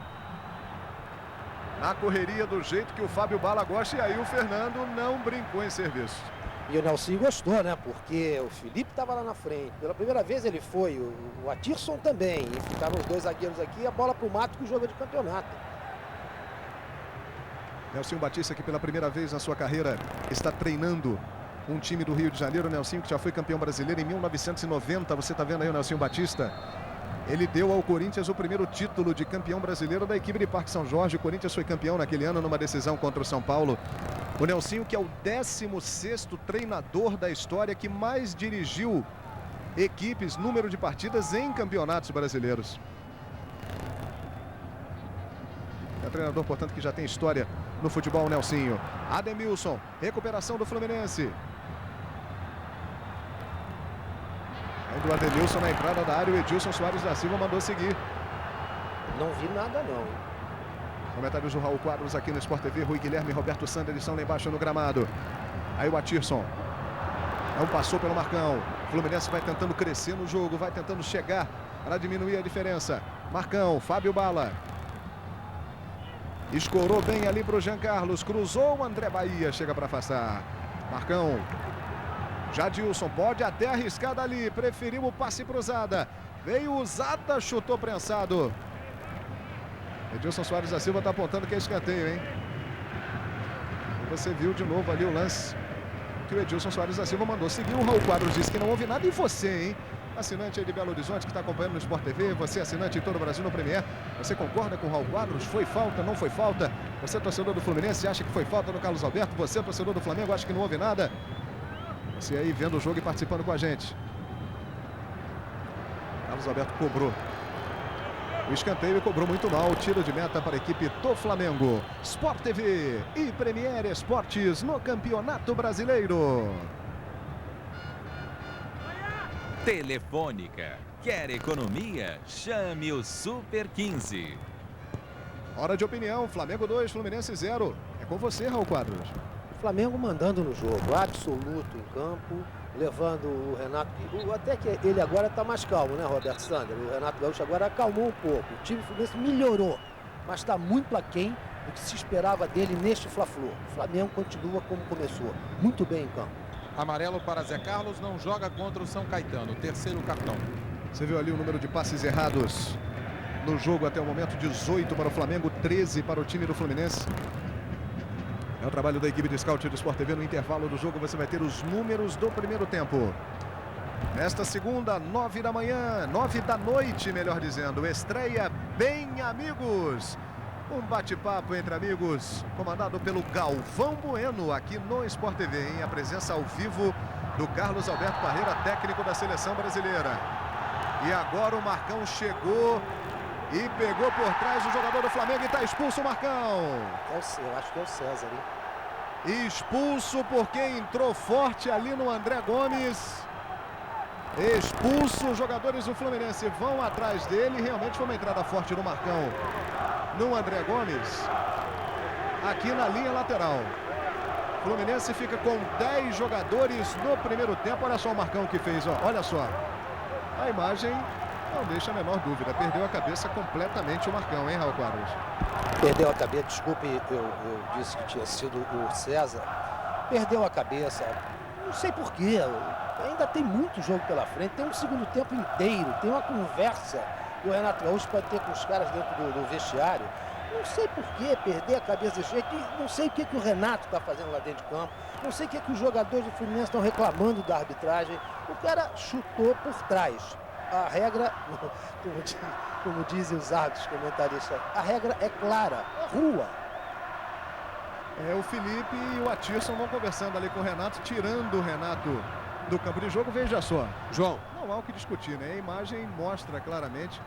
Na correria do jeito que o Fábio Bala gosta. E aí o Fernando não brincou em serviço. E o Nelsinho gostou, né? Porque o Felipe estava lá na frente. Pela primeira vez ele foi. O Atirson também. E ficaram os dois zagueiros aqui. E a bola para o Mato, que o jogo é de campeonato. Nelsinho Batista, que pela primeira vez na sua carreira está treinando um time do Rio de Janeiro. O Nelsinho, que já foi campeão brasileiro em 1990. Você está vendo aí o Nelsinho Batista? Ele deu ao Corinthians o primeiro título de campeão brasileiro da equipe de Parque São Jorge. O Corinthians foi campeão naquele ano numa decisão contra o São Paulo. O Nelsinho, que é o 16º treinador da história que mais dirigiu equipes, número de partidas em campeonatos brasileiros. É um treinador, portanto, que já tem história no futebol, Nelsinho. Ademilson, recuperação do Fluminense. Aí do Ademilson na entrada da área, o Edilson Soares da Silva mandou seguir. Não vi nada não. Comentários do Raul Quadros aqui no Sport TV. Rui Guilherme e Roberto Sander estão lá embaixo no gramado. Aí o Atirson. Não passou pelo Marcão. O Fluminense vai tentando crescer no jogo, vai tentando chegar para diminuir a diferença. Marcão, Fábio Bala. Escorou bem ali para o Jean Carlos. Cruzou o André Bahia. Chega para afastar. Marcão. Jadilson pode até arriscar dali. Preferiu o passe cruzada. Veio usada, chutou prensado. Edilson Soares da Silva está apontando que é escanteio, hein? E você viu de novo ali o lance que o Edilson Soares da Silva mandou seguir. O Raul Quadros disse que não houve nada. E você, hein? Assinante aí de Belo Horizonte que está acompanhando no Sport TV. Você assinante em todo o Brasil no Premier. Você concorda com o Raul Quadros? Foi falta, não foi falta? Você torcedor do Fluminense acha que foi falta no Carlos Alberto? Você torcedor do Flamengo acha que não houve nada? Você aí vendo o jogo e participando com a gente. Carlos Alberto cobrou o escanteio e cobrou muito mal. Tiro de meta para a equipe do Flamengo. Sport TV e Premier Esportes no Campeonato Brasileiro. Telefônica. Quer economia? Chame o Super 15. Hora de opinião. Flamengo 2, Fluminense 0. É com você, Raul Quadros. O Flamengo mandando no jogo, absoluto em campo, levando o Renato. Até que ele agora está mais calmo, né, Roberto Sander? O Renato Gaúcho agora acalmou um pouco. O time Fluminense melhorou, mas está muito aquém do que se esperava dele neste Fla-Flu. O Flamengo continua como começou, muito bem em campo. Amarelo para Zé Carlos, não joga contra o São Caetano, terceiro cartão. Você viu ali o número de passes errados no jogo até o momento, 18 para o Flamengo, 13 para o time do Fluminense. É o trabalho da equipe de scout do Sport TV. No intervalo do jogo você vai ter os números do primeiro tempo. Nesta segunda, 9 da manhã, 9 da noite, melhor dizendo, estreia Bem Amigos. Um bate-papo entre amigos, comandado pelo Galvão Bueno, aqui no Sport TV, hein? A presença ao vivo do Carlos Alberto Parreira, técnico da seleção brasileira. E agora o Marcão chegou e pegou por trás o jogador do Flamengo e está expulso o Marcão. Eu acho que é o César, hein? Expulso porque entrou forte ali no André Gomes. Expulso, os jogadores do Fluminense vão atrás dele. Realmente foi uma entrada forte no Marcão, no André Gomes, aqui na linha lateral. Fluminense fica com 10 jogadores no primeiro tempo. Olha só o Marcão que fez, ó. Olha só. A imagem não deixa a menor dúvida. Perdeu a cabeça completamente o Marcão, hein, Raul Quadros? Perdeu a cabeça, desculpe, eu disse que tinha sido o César. Perdeu a cabeça, não sei porquê. Ainda tem muito jogo pela frente, tem um segundo tempo inteiro, tem uma conversa que o Renato Gaúcho pode ter com os caras dentro do vestiário. Não sei por que perder a cabeça desse jeito, não sei o que o Renato está fazendo lá dentro de campo, não sei o que os jogadores do Fluminense estão reclamando da arbitragem. O cara chutou por trás. A regra, como dizem os árbitros comentaristas, a regra é clara, é rua. É, o Felipe e o Atirson vão conversando ali com o Renato, tirando o Renato do campo de jogo. Veja só. João. Não há o que discutir, né? A imagem mostra claramente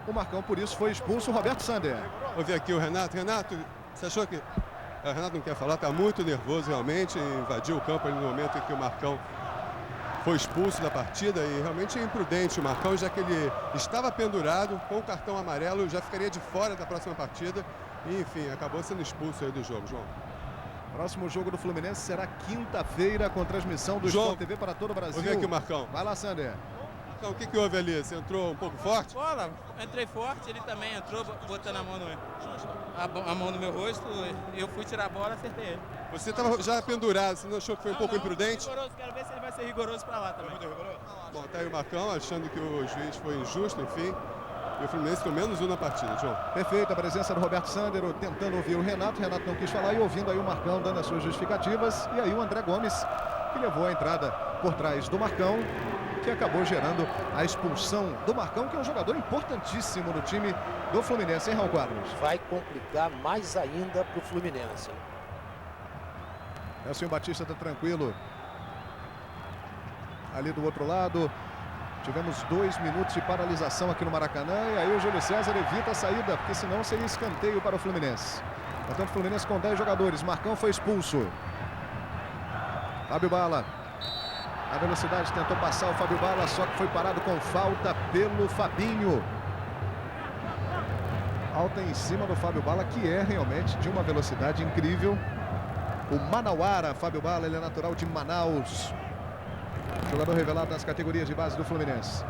o Marcão, por isso foi expulso o Roberto Sander. Ouvi aqui o Renato. Renato, você achou que... O Renato não quer falar, está muito nervoso realmente, invadiu o campo ali no momento em que o Marcão foi expulso da partida e realmente é imprudente o Marcão, já que ele estava pendurado com o cartão amarelo, já ficaria de fora da próxima partida e, enfim, acabou sendo expulso aí do jogo, João. Próximo jogo do Fluminense será quinta-feira com transmissão do Sport TV para todo o Brasil. Ouvi aqui o Marcão. Vai lá, Sander. Então, o que houve ali? Você entrou um pouco forte? Bola, entrei forte, ele também entrou botando a mão no meu rosto, eu fui tirar a bola e acertei ele. Você estava já pendurado, você não achou que foi um pouco não, imprudente? Rigoroso, quero ver se ele vai ser rigoroso pra lá também. Bom, tá aí o Marcão achando que o juiz foi injusto, enfim. E o Fluminense com menos 1 na partida, João. Perfeito, a presença do Roberto Sander tentando ouvir o Renato. O Renato não quis falar e ouvindo aí o Marcão dando as suas justificativas. E aí o André Gomes, que levou a entrada por trás do Marcão, que acabou gerando a expulsão do Marcão, que é um jogador importantíssimo no time do Fluminense, hein, Raul Quadros? Vai complicar mais ainda para o Fluminense. Nelson Batista está tranquilo ali do outro lado. Tivemos 2 minutos de paralisação aqui no Maracanã e aí o Júlio César evita a saída, porque senão seria escanteio para o Fluminense. Portanto, o Fluminense com 10 jogadores. Marcão foi expulso. Fábio Bala. A velocidade tentou passar o Fábio Bala, só que foi parado com falta pelo Fabinho. Falta em cima do Fábio Bala, que é realmente de uma velocidade incrível. O Manauara, Fábio Bala, ele é natural de Manaus. Jogador revelado nas categorias de base do Fluminense.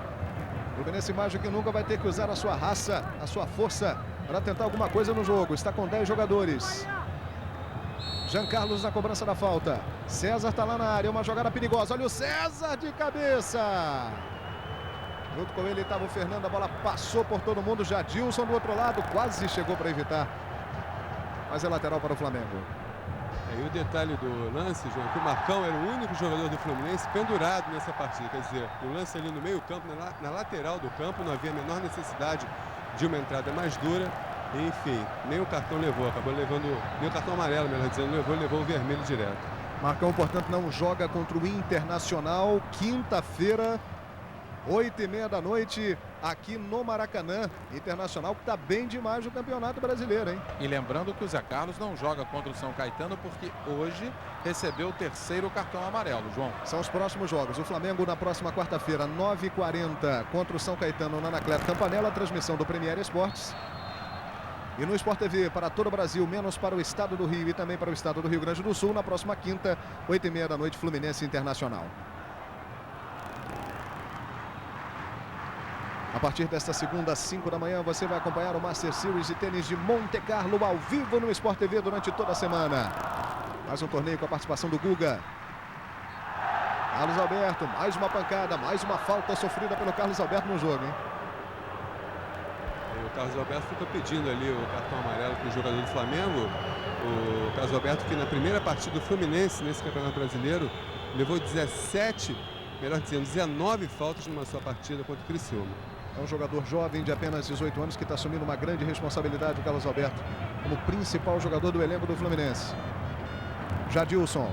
O Fluminense mais do que nunca vai ter que usar a sua raça, a sua força para tentar alguma coisa no jogo. Está com 10 jogadores. Jean Carlos na cobrança da falta. César está lá na área, uma jogada perigosa. Olha o César de cabeça. Junto com ele estava o Fernando, a bola passou por todo mundo. Jadilson do outro lado, quase chegou para evitar. Mas é lateral para o Flamengo. E o detalhe do lance, João, que o Marcão era o único jogador do Fluminense pendurado nessa partida. Quer dizer, o lance ali no meio campo, na lateral do campo, não havia a menor necessidade de uma entrada mais dura. E, enfim, nem o cartão levou, acabou levando, nem o cartão amarelo, melhor dizendo, levou o vermelho direto. Marcão, portanto, não joga contra o Internacional, quinta-feira, 8h30 da noite, aqui no Maracanã. Internacional que está bem demais no Campeonato Brasileiro, hein? E lembrando que o Zé Carlos não joga contra o São Caetano porque hoje recebeu o 3º cartão amarelo, João. São os próximos jogos. O Flamengo na próxima quarta-feira, 9h40, contra o São Caetano na Anacleto Campanella, transmissão do Premier Esportes. E no Sport TV para todo o Brasil, menos para o estado do Rio e também para o estado do Rio Grande do Sul, na próxima quinta, 8h30 da noite, Fluminense Internacional. A partir desta segunda, às 5 da manhã, você vai acompanhar o Master Series de tênis de Monte Carlo ao vivo no Sport TV durante toda a semana. Mais um torneio com a participação do Guga. Carlos Alberto, mais uma pancada, mais uma falta sofrida pelo Carlos Alberto no jogo, hein? O Carlos Alberto fica pedindo ali o cartão amarelo para o jogador do Flamengo. O Carlos Alberto, que na primeira partida do Fluminense nesse Campeonato Brasileiro, levou 19 faltas numa só partida contra o Criciúma. É um jogador jovem de apenas 18 anos que está assumindo uma grande responsabilidade, o Carlos Alberto, como principal jogador do elenco do Fluminense. Jadilson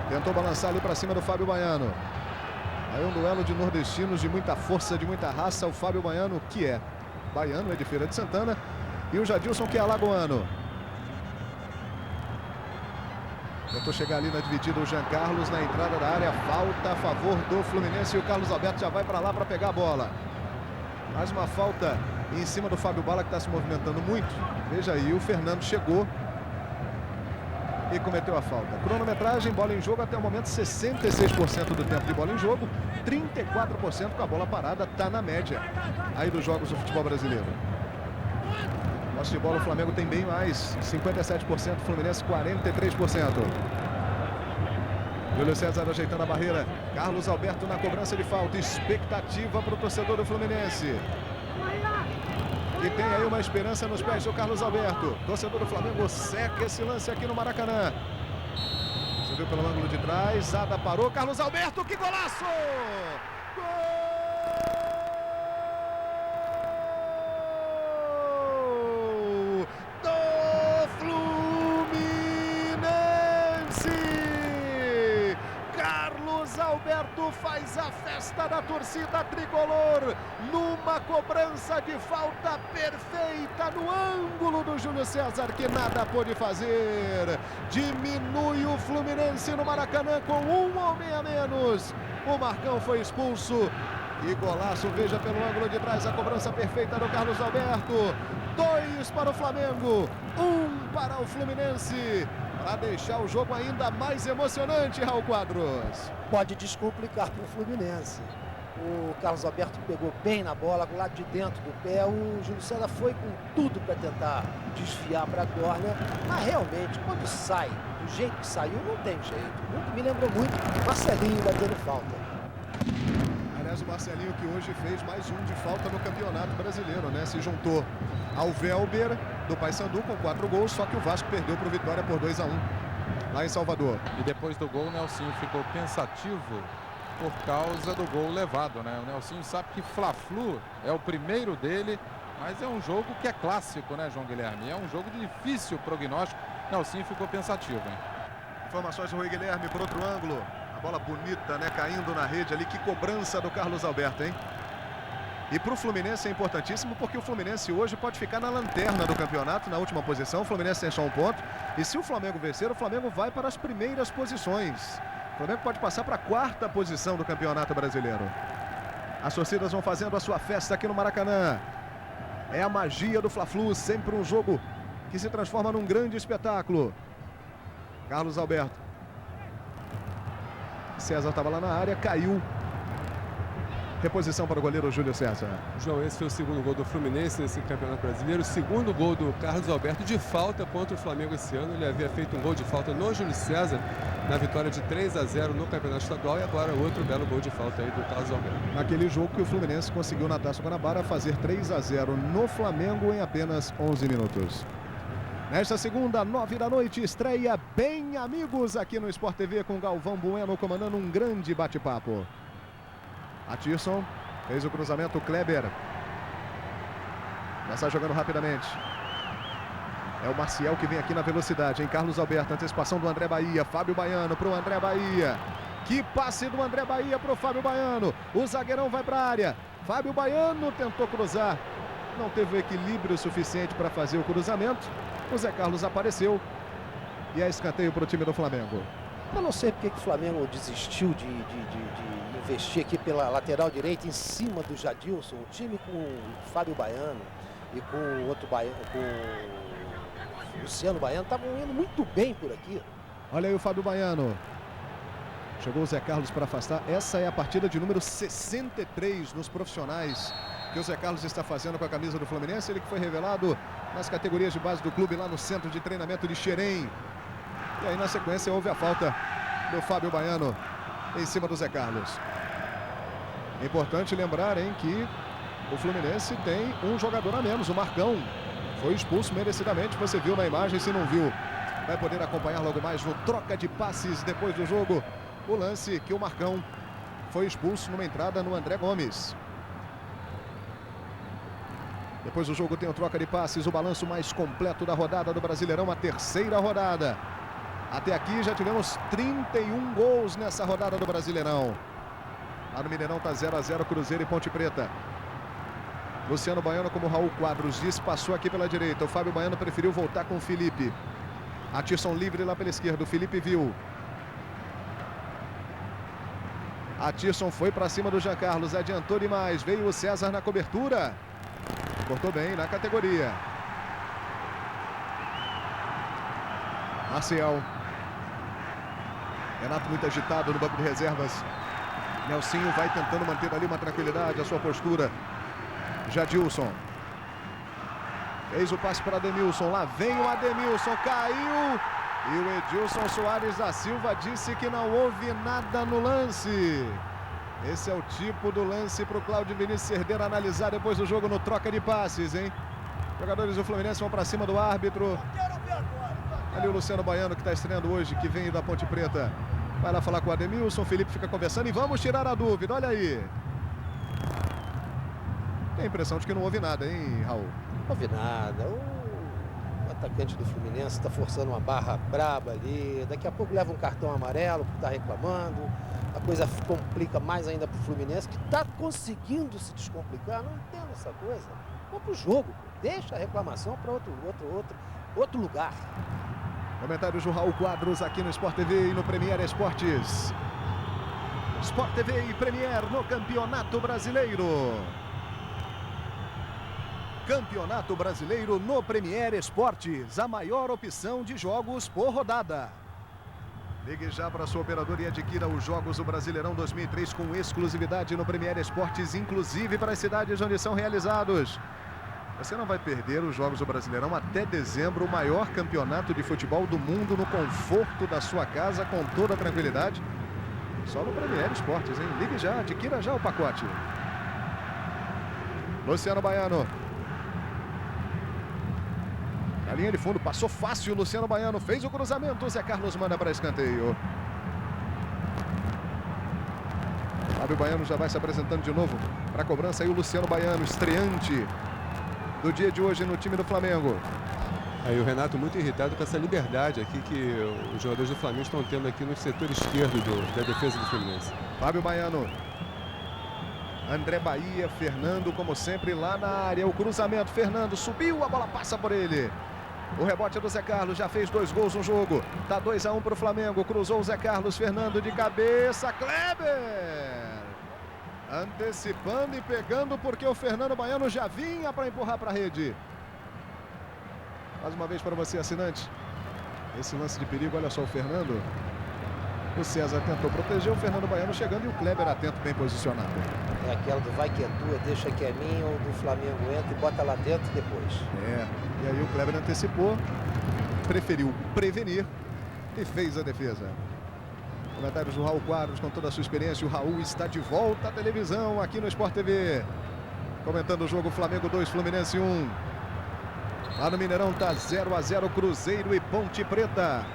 tentou balançar ali para cima do Fábio Baiano. Aí um duelo de nordestinos de muita força, de muita raça. O Fábio Baiano, que é baiano, é de Feira de Santana, e o Jadilson, que é alagoano. Tentou chegar ali na dividida o Jean Carlos na entrada da área. Falta a favor do Fluminense e o Carlos Alberto já vai para lá para pegar a bola. Mais uma falta em cima do Fábio Bala, que está se movimentando muito. Veja aí, o Fernando chegou e cometeu a falta. Cronometragem, bola em jogo até o momento, 66% do tempo de bola em jogo, 34% com a bola parada, está na média aí dos jogos do futebol brasileiro. Posse de bola, o Flamengo tem bem mais, 57%, Fluminense 43%. Júlio César ajeitando a barreira, Carlos Alberto na cobrança de falta, expectativa para o torcedor do Fluminense. E tem aí uma esperança nos pés do Carlos Alberto. Torcedor do Flamengo seca esse lance aqui no Maracanã. Você viu pelo ângulo de trás, Ada parou, Carlos Alberto, que golaço! Gol do Fluminense! Carlos Alberto Flamengo faz a festa da torcida tricolor numa cobrança de falta perfeita no ângulo do Júlio César, que nada pôde fazer. Diminui o Fluminense no Maracanã com um homem a menos. O Marcão foi expulso. Que golaço, veja pelo ângulo de trás a cobrança perfeita do Carlos Alberto. 2 para o Flamengo, 1 para o Fluminense, para deixar o jogo ainda mais emocionante, Raul Quadros. Pode descomplicar para o Fluminense. O Carlos Alberto pegou bem na bola, do lado de dentro do pé. O Júlio César foi com tudo para tentar desviar para a córner. Mas realmente, quando sai do jeito que saiu, não tem jeito. Me lembrou muito Marcelinho batendo falta. Aliás, o Marcelinho, que hoje fez mais um de falta no Campeonato Brasileiro, né? Se juntou ao Velber do Paysandu com 4 gols, só que o Vasco perdeu para o Vitória por 2-1 lá em Salvador. E depois do gol, o Nelsinho ficou pensativo por causa do gol levado, né? O Nelsinho sabe que Fla-Flu é o primeiro dele, mas é um jogo que é clássico, né, João Guilherme? É um jogo de difícil prognóstico. Nelsinho ficou pensativo, hein? Informações do Rui Guilherme por outro ângulo. A bola bonita, né? Caindo na rede ali. Que cobrança do Carlos Alberto, hein? E para o Fluminense é importantíssimo, porque o Fluminense hoje pode ficar na lanterna do campeonato, na última posição. O Fluminense tem só 1 ponto. E se o Flamengo vencer, o Flamengo vai para as primeiras posições. O Flamengo pode passar para a 4ª posição do Campeonato Brasileiro. As torcidas vão fazendo a sua festa aqui no Maracanã. É a magia do Fla-Flu, sempre um jogo que se transforma num grande espetáculo. Carlos Alberto. César estava lá na área, caiu. Reposição para o goleiro Júlio César. João, esse foi o segundo gol do Fluminense nesse Campeonato Brasileiro. O segundo gol do Carlos Alberto de falta contra o Flamengo esse ano. Ele havia feito um gol de falta no Júlio César na vitória de 3-0 no Campeonato Estadual. E agora outro belo gol de falta aí do Carlos Alberto. Naquele jogo que o Fluminense conseguiu na Taça Guanabara fazer 3-0 no Flamengo em apenas 11 minutos. Nesta segunda, 9 da noite, estreia Bem Amigos aqui no Sport TV com Galvão Bueno comandando um grande bate-papo. Atirson fez o cruzamento, Kleber. Já está jogando rapidamente. É o Maciel que vem aqui na velocidade, hein? Carlos Alberto, antecipação do André Bahia. Fábio Baiano para o André Bahia. Que passe do André Bahia para o Fábio Baiano. O zagueirão vai para a área. Fábio Baiano tentou cruzar. Não teve o equilíbrio suficiente para fazer o cruzamento. O Zé Carlos apareceu. E é escanteio para o time do Flamengo. Eu não sei porque que o Flamengo desistiu de investir aqui pela lateral direita em cima do Jadilson. O time com o Fábio Baiano e com o outro Baiano, com o Luciano Baiano, estavam indo muito bem por aqui. Olha aí o Fábio Baiano. Chegou o Zé Carlos para afastar. Essa é a partida de número 63 nos profissionais que o Zé Carlos está fazendo com a camisa do Fluminense. Ele que foi revelado nas categorias de base do clube lá no centro de treinamento de Xerém. E aí na sequência houve a falta do Fábio Baiano em cima do Zé Carlos. É importante lembrar, hein, que o Fluminense tem um jogador a menos, o Marcão. Foi expulso merecidamente, você viu na imagem, se não viu, vai poder acompanhar logo mais no troca de passes depois do jogo. O lance que o Marcão foi expulso numa entrada no André Gomes. Depois do jogo tem o troca de passes, o balanço mais completo da rodada do Brasileirão, a terceira rodada. Até aqui já tivemos 31 gols nessa rodada do Brasileirão. Lá no Mineirão está 0-0 Cruzeiro e Ponte Preta. Luciano Baiano, como Raul Quadros disse, passou aqui pela direita. O Fábio Baiano preferiu voltar com o Felipe. Atirson livre lá pela esquerda, o Felipe viu. Atirson foi para cima do Jean Carlos, adiantou demais. Veio o César na cobertura. Cortou bem na categoria. Marcial. Renato muito agitado no banco de reservas. Nelsinho vai tentando manter ali uma tranquilidade, a sua postura. Jadilson. Fez o passe para Ademilson. Lá vem o Ademilson. Caiu. E o Edilson Soares da Silva disse que não houve nada no lance. Esse é o tipo do lance para o Cláudio Vinícius Cerdeira analisar depois do jogo no troca de passes, hein? Jogadores do Fluminense vão para cima do árbitro. Ali o Luciano Baiano, que está estreando hoje, que vem da Ponte Preta. Vai lá falar com o Ademilson, o Felipe fica conversando e vamos tirar a dúvida, olha aí. Tem a impressão de que não houve nada, hein, Raul? Não houve nada. O atacante do Fluminense está forçando uma barra braba ali. Daqui a pouco leva um cartão amarelo, que está reclamando. a coisa complica mais ainda para o Fluminense, que está conseguindo se descomplicar. Não entendo essa coisa. Vamos para o jogo, deixa a reclamação para outro lugar. Comentários do Raul Quadros aqui no Sport TV e no Premier Esportes. Sport TV e Premier no Campeonato Brasileiro. Campeonato Brasileiro no Premier Esportes, a maior opção de jogos por rodada. Ligue já para sua operadora e adquira os jogos do Brasileirão 2003 com exclusividade no Premier Esportes, inclusive para as cidades onde são realizados. Você não vai perder os jogos do Brasileirão até dezembro, o maior campeonato de futebol do mundo, no conforto da sua casa, com toda a tranquilidade. Só no Premier Esportes, hein? Ligue já, adquira já o pacote. Luciano Baiano. Na linha de fundo, passou fácil o Luciano Baiano, fez o cruzamento, Zé Carlos manda para escanteio. Fábio Baiano já vai se apresentando de novo para a cobrança aí o Luciano Baiano, estreante do dia de hoje no time do Flamengo. Aí o Renato muito irritado com essa liberdade aqui que os jogadores do Flamengo estão tendo aqui no setor esquerdo da defesa do Fluminense. Fábio Baiano. André Bahia, Fernando, como sempre, lá na área. O cruzamento, Fernando subiu, a bola passa por ele. O rebote do Zé Carlos, já fez 2 gols no jogo. Tá 2-1 para o Flamengo. Cruzou o Zé Carlos, Fernando de cabeça. Kleber! Antecipando e pegando, porque o Fernando Baiano já vinha para empurrar para a rede. Mais uma vez para você, assinante. Esse lance de perigo, olha só o Fernando. O César tentou proteger, o Fernando Baiano chegando e o Kleber atento, bem posicionado. É aquela do vai que é tua, deixa que é minha, ou do Flamengo entra e bota lá dentro depois. E aí o Kleber antecipou, preferiu prevenir e fez a defesa. Comentários do Raul Quadros com toda a sua experiência. O Raul está de volta à televisão aqui no Sport TV. Comentando o jogo, Flamengo 2, Fluminense 1. Lá no Mineirão tá 0-0 Cruzeiro e Ponte Preta.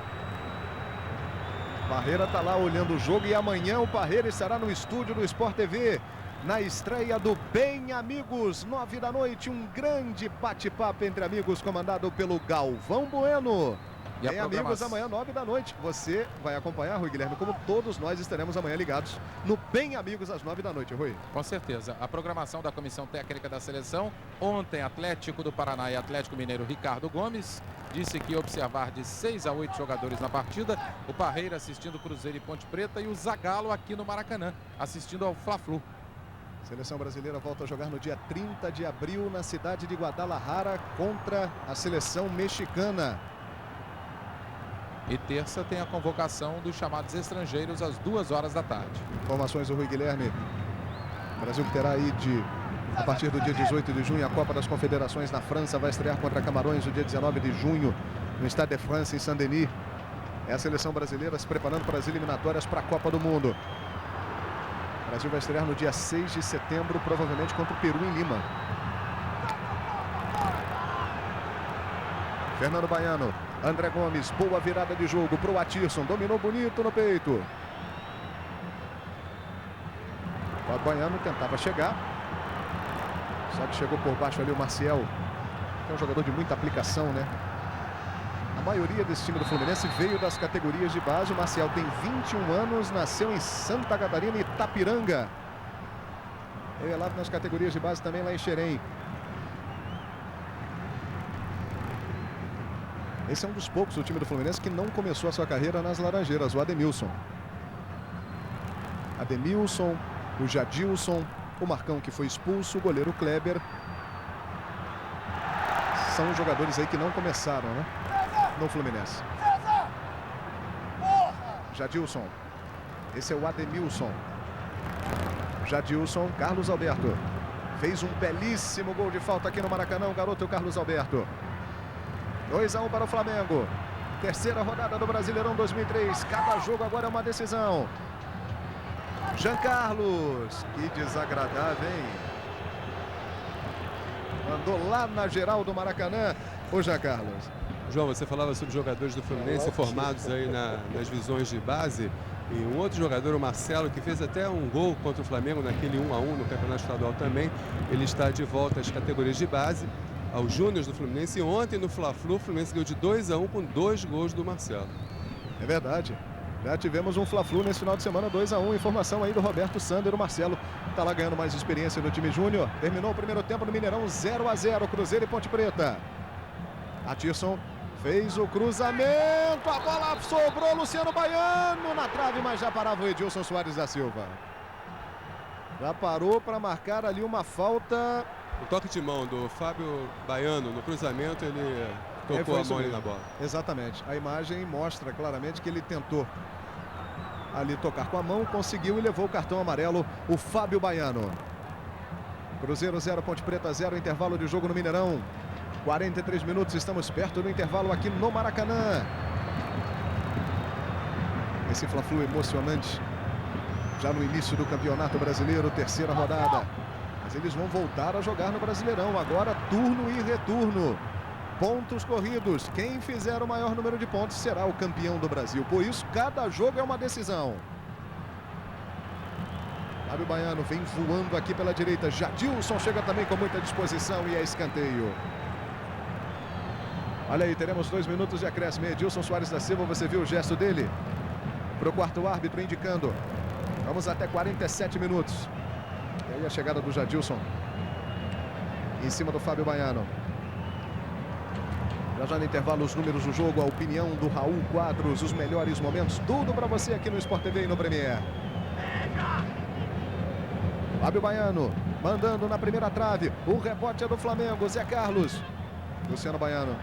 Parreira tá lá olhando o jogo e amanhã o Parreira estará no estúdio do Sport TV na estreia do Bem Amigos, 9 da noite, um grande bate-papo entre amigos comandado pelo Galvão Bueno. E Bem Amigos amanhã, 9 da noite. Você vai acompanhar, Rui Guilherme, como todos nós estaremos amanhã ligados no Bem Amigos às 9 da noite, Rui. Com certeza. A programação da Comissão Técnica da Seleção. Ontem, Atlético do Paraná e Atlético Mineiro, Ricardo Gomes disse que ia observar de 6 a 8 jogadores na partida. O Parreira assistindo Cruzeiro e Ponte Preta e o Zagallo aqui no Maracanã, assistindo ao Fla-Flu. Seleção brasileira volta a jogar no dia 30 de abril na cidade de Guadalajara contra a seleção mexicana. E terça tem a convocação dos chamados estrangeiros às 2 horas da tarde. Informações do Rui Guilherme. O Brasil que terá aí a partir do dia 18 de junho a Copa das Confederações na França, vai estrear contra Camarões no dia 19 de junho no Stade de France em Saint-Denis. É a seleção brasileira se preparando para as eliminatórias para a Copa do Mundo. O Brasil vai estrear no dia 6 de setembro, provavelmente contra o Peru em Lima. Fernando Baiano, André Gomes, boa virada de jogo para o Atirson, dominou bonito no peito. O Baiano tentava chegar, só que chegou por baixo ali o Maciel, que é um jogador de muita aplicação, né? A maioria desse time do Fluminense veio das categorias de base. O Maciel tem 21 anos, nasceu em Santa Catarina, Itapiranga. Ele é lá nas categorias de base também lá em Xerém. Esse é um dos poucos do time do Fluminense que não começou a sua carreira nas Laranjeiras, o Ademilson. Ademilson, o Jadilson, o Marcão que foi expulso, o goleiro Kleber. São jogadores aí que não começaram, né, no Fluminense. Jadilson. Esse é o Ademilson. Jadilson, Carlos Alberto. Fez um belíssimo gol de falta aqui no Maracanã, o garoto Carlos Alberto. 2-1 para o Flamengo. Terceira rodada do Brasileirão 2003. Cada jogo agora é uma decisão. Jean Carlos. Que desagradável, hein? Mandou lá na geral do Maracanã o Jean Carlos. João, você falava sobre jogadores do Fluminense formados aí nas visões de base. E um outro jogador, o Marcelo, que fez até um gol contra o Flamengo naquele 1-1 no Campeonato Estadual também. Ele está de volta às categorias de base, aos júniores do Fluminense. E ontem no Fla-Flu, o Fluminense ganhou de 2-1 com 2 gols do Marcelo. É verdade. Já tivemos um Fla-Flu nesse final de semana, 2-1. Informação aí do Roberto Sander. O Marcelo está lá ganhando mais experiência no time júnior. Terminou o primeiro tempo no Mineirão, 0-0. Cruzeiro e Ponte Preta. Atirson fez o cruzamento. A bola sobrou. Luciano Baiano na trave, mas já parava o Edilson Soares da Silva. Já parou para marcar ali uma falta. O toque de mão do Fábio Baiano no cruzamento, ele tocou a mão ali na bola. Exatamente. A imagem mostra claramente que ele tentou ali tocar com a mão, conseguiu e levou o cartão amarelo, o Fábio Baiano. Cruzeiro 0, Ponte Preta 0, intervalo de jogo no Mineirão. 43 minutos, estamos perto do intervalo aqui no Maracanã. Esse Fla-Flu emocionante. Já no início do Campeonato Brasileiro, terceira rodada. Mas eles vão voltar a jogar no Brasileirão. Agora turno e retorno. Pontos corridos. Quem fizer o maior número de pontos será o campeão do Brasil. Por isso, cada jogo é uma decisão. Fábio Baiano vem voando aqui pela direita. Jadilson chega também com muita disposição e é escanteio. Olha aí, teremos 2 minutos de acréscimo. Edilson Soares da Silva, você viu o gesto dele? Para o quarto árbitro indicando. Vamos até 47 minutos. E aí a chegada do Jadilson. Em cima do Fábio Baiano. Já no intervalo os números do jogo, a opinião do Raul Quadros, os melhores momentos, tudo para você aqui no Sport TV e no Premier. Fábio Baiano mandando na primeira trave, o rebote é do Flamengo, Zé Carlos. Luciano Baiano.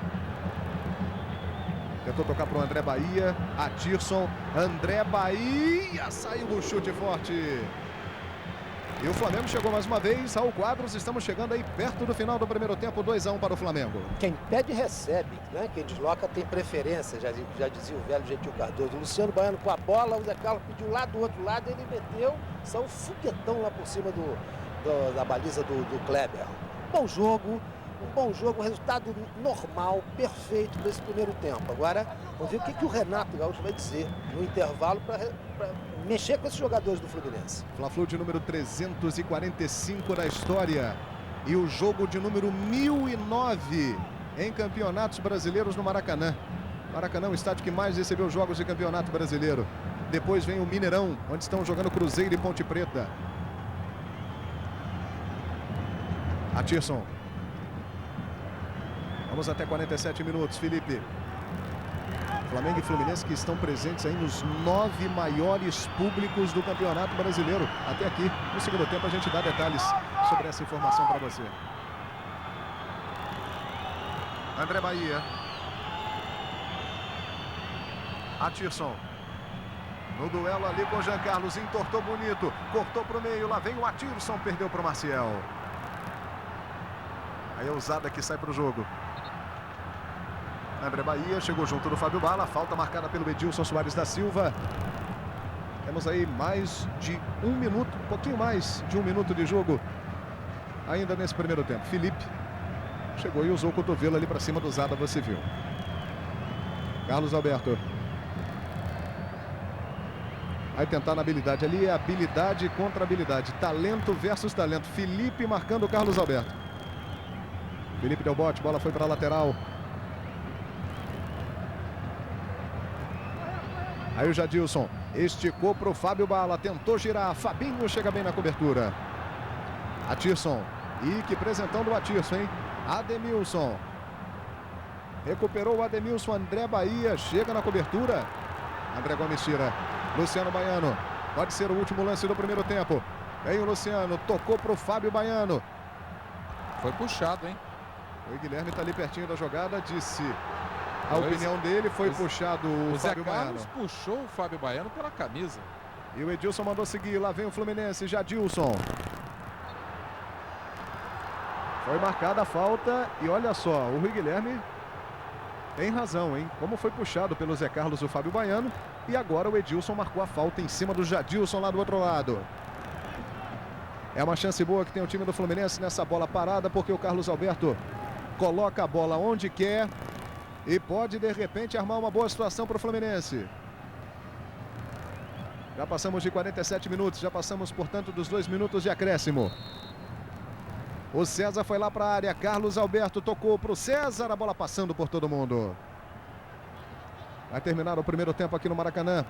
Tentou tocar para o André Bahia, Atirson, André Bahia, saiu o chute forte. E o Flamengo chegou mais uma vez ao Quadros, estamos chegando aí perto do final do primeiro tempo, 2-1 para o Flamengo. Quem pede recebe, né? Quem desloca tem preferência, já dizia o velho Gentil Cardoso. O Luciano Baiano com a bola, o Zé Carlos pediu lá do outro lado, ele meteu, saiu um foguetão lá por cima da baliza do Kleber. Bom jogo. Um bom jogo, um resultado normal, perfeito para esse primeiro tempo. Agora, vamos ver o que o Renato Gaúcho vai dizer no intervalo para mexer com esses jogadores do Fluminense. Fla-Flu de número 345 da história e o jogo de número 1009 em campeonatos brasileiros no Maracanã. Maracanã é o estádio que mais recebeu jogos de campeonato brasileiro. Depois vem o Mineirão, onde estão jogando Cruzeiro e Ponte Preta. Atirson. Vamos até 47 minutos, Felipe. Flamengo e Fluminense que estão presentes aí nos 9 maiores públicos do Campeonato Brasileiro. Até aqui, no segundo tempo, a gente dá detalhes sobre essa informação para você. André Bahia. Atirson. No duelo ali com o Jean Carlos, entortou bonito. Cortou para o meio, lá vem o Atirson, perdeu para o Maciel. Aí a ousada que sai para o jogo. André Bahia chegou junto do Fábio Bala, falta marcada pelo Edilson Soares da Silva. Temos aí mais de 1 minuto, um pouquinho mais de 1 minuto de jogo ainda nesse primeiro tempo. Felipe chegou e usou o cotovelo ali para cima do Zada, você viu. Carlos Alberto. Vai tentar na habilidade ali, é habilidade contra habilidade, talento versus talento. Felipe marcando o Carlos Alberto. Felipe deu bote, bola foi para a lateral. Aí o Jadilson esticou para o Fábio Bala, tentou girar, Fabinho chega bem na cobertura. Atirson, e que presentão do Atirson, hein? Ademilson. Recuperou o Ademilson, André Bahia, chega na cobertura. André Gomes tira, Luciano Baiano, pode ser o último lance do primeiro tempo. Vem o Luciano, tocou para o Fábio Baiano. Foi puxado, hein? O Guilherme está ali pertinho da jogada, disse... A opinião dele foi puxado o Fábio Baiano. Puxou o Fábio Baiano pela camisa. E o Edilson mandou seguir. Lá vem o Fluminense, Jadilson. Foi marcada a falta. E olha só, o Rui Guilherme tem razão, hein? Como foi puxado pelo Zé Carlos o Fábio Baiano. E agora o Edilson marcou a falta em cima do Jadilson lá do outro lado. É uma chance boa que tem o time do Fluminense nessa bola parada, porque o Carlos Alberto coloca a bola onde quer. E pode, de repente, armar uma boa situação para o Fluminense. Já passamos de 47 minutos. Já passamos, portanto, dos 2 minutos de acréscimo. O César foi lá para a área. Carlos Alberto tocou para o César. A bola passando por todo mundo. Vai terminar o primeiro tempo aqui no Maracanã.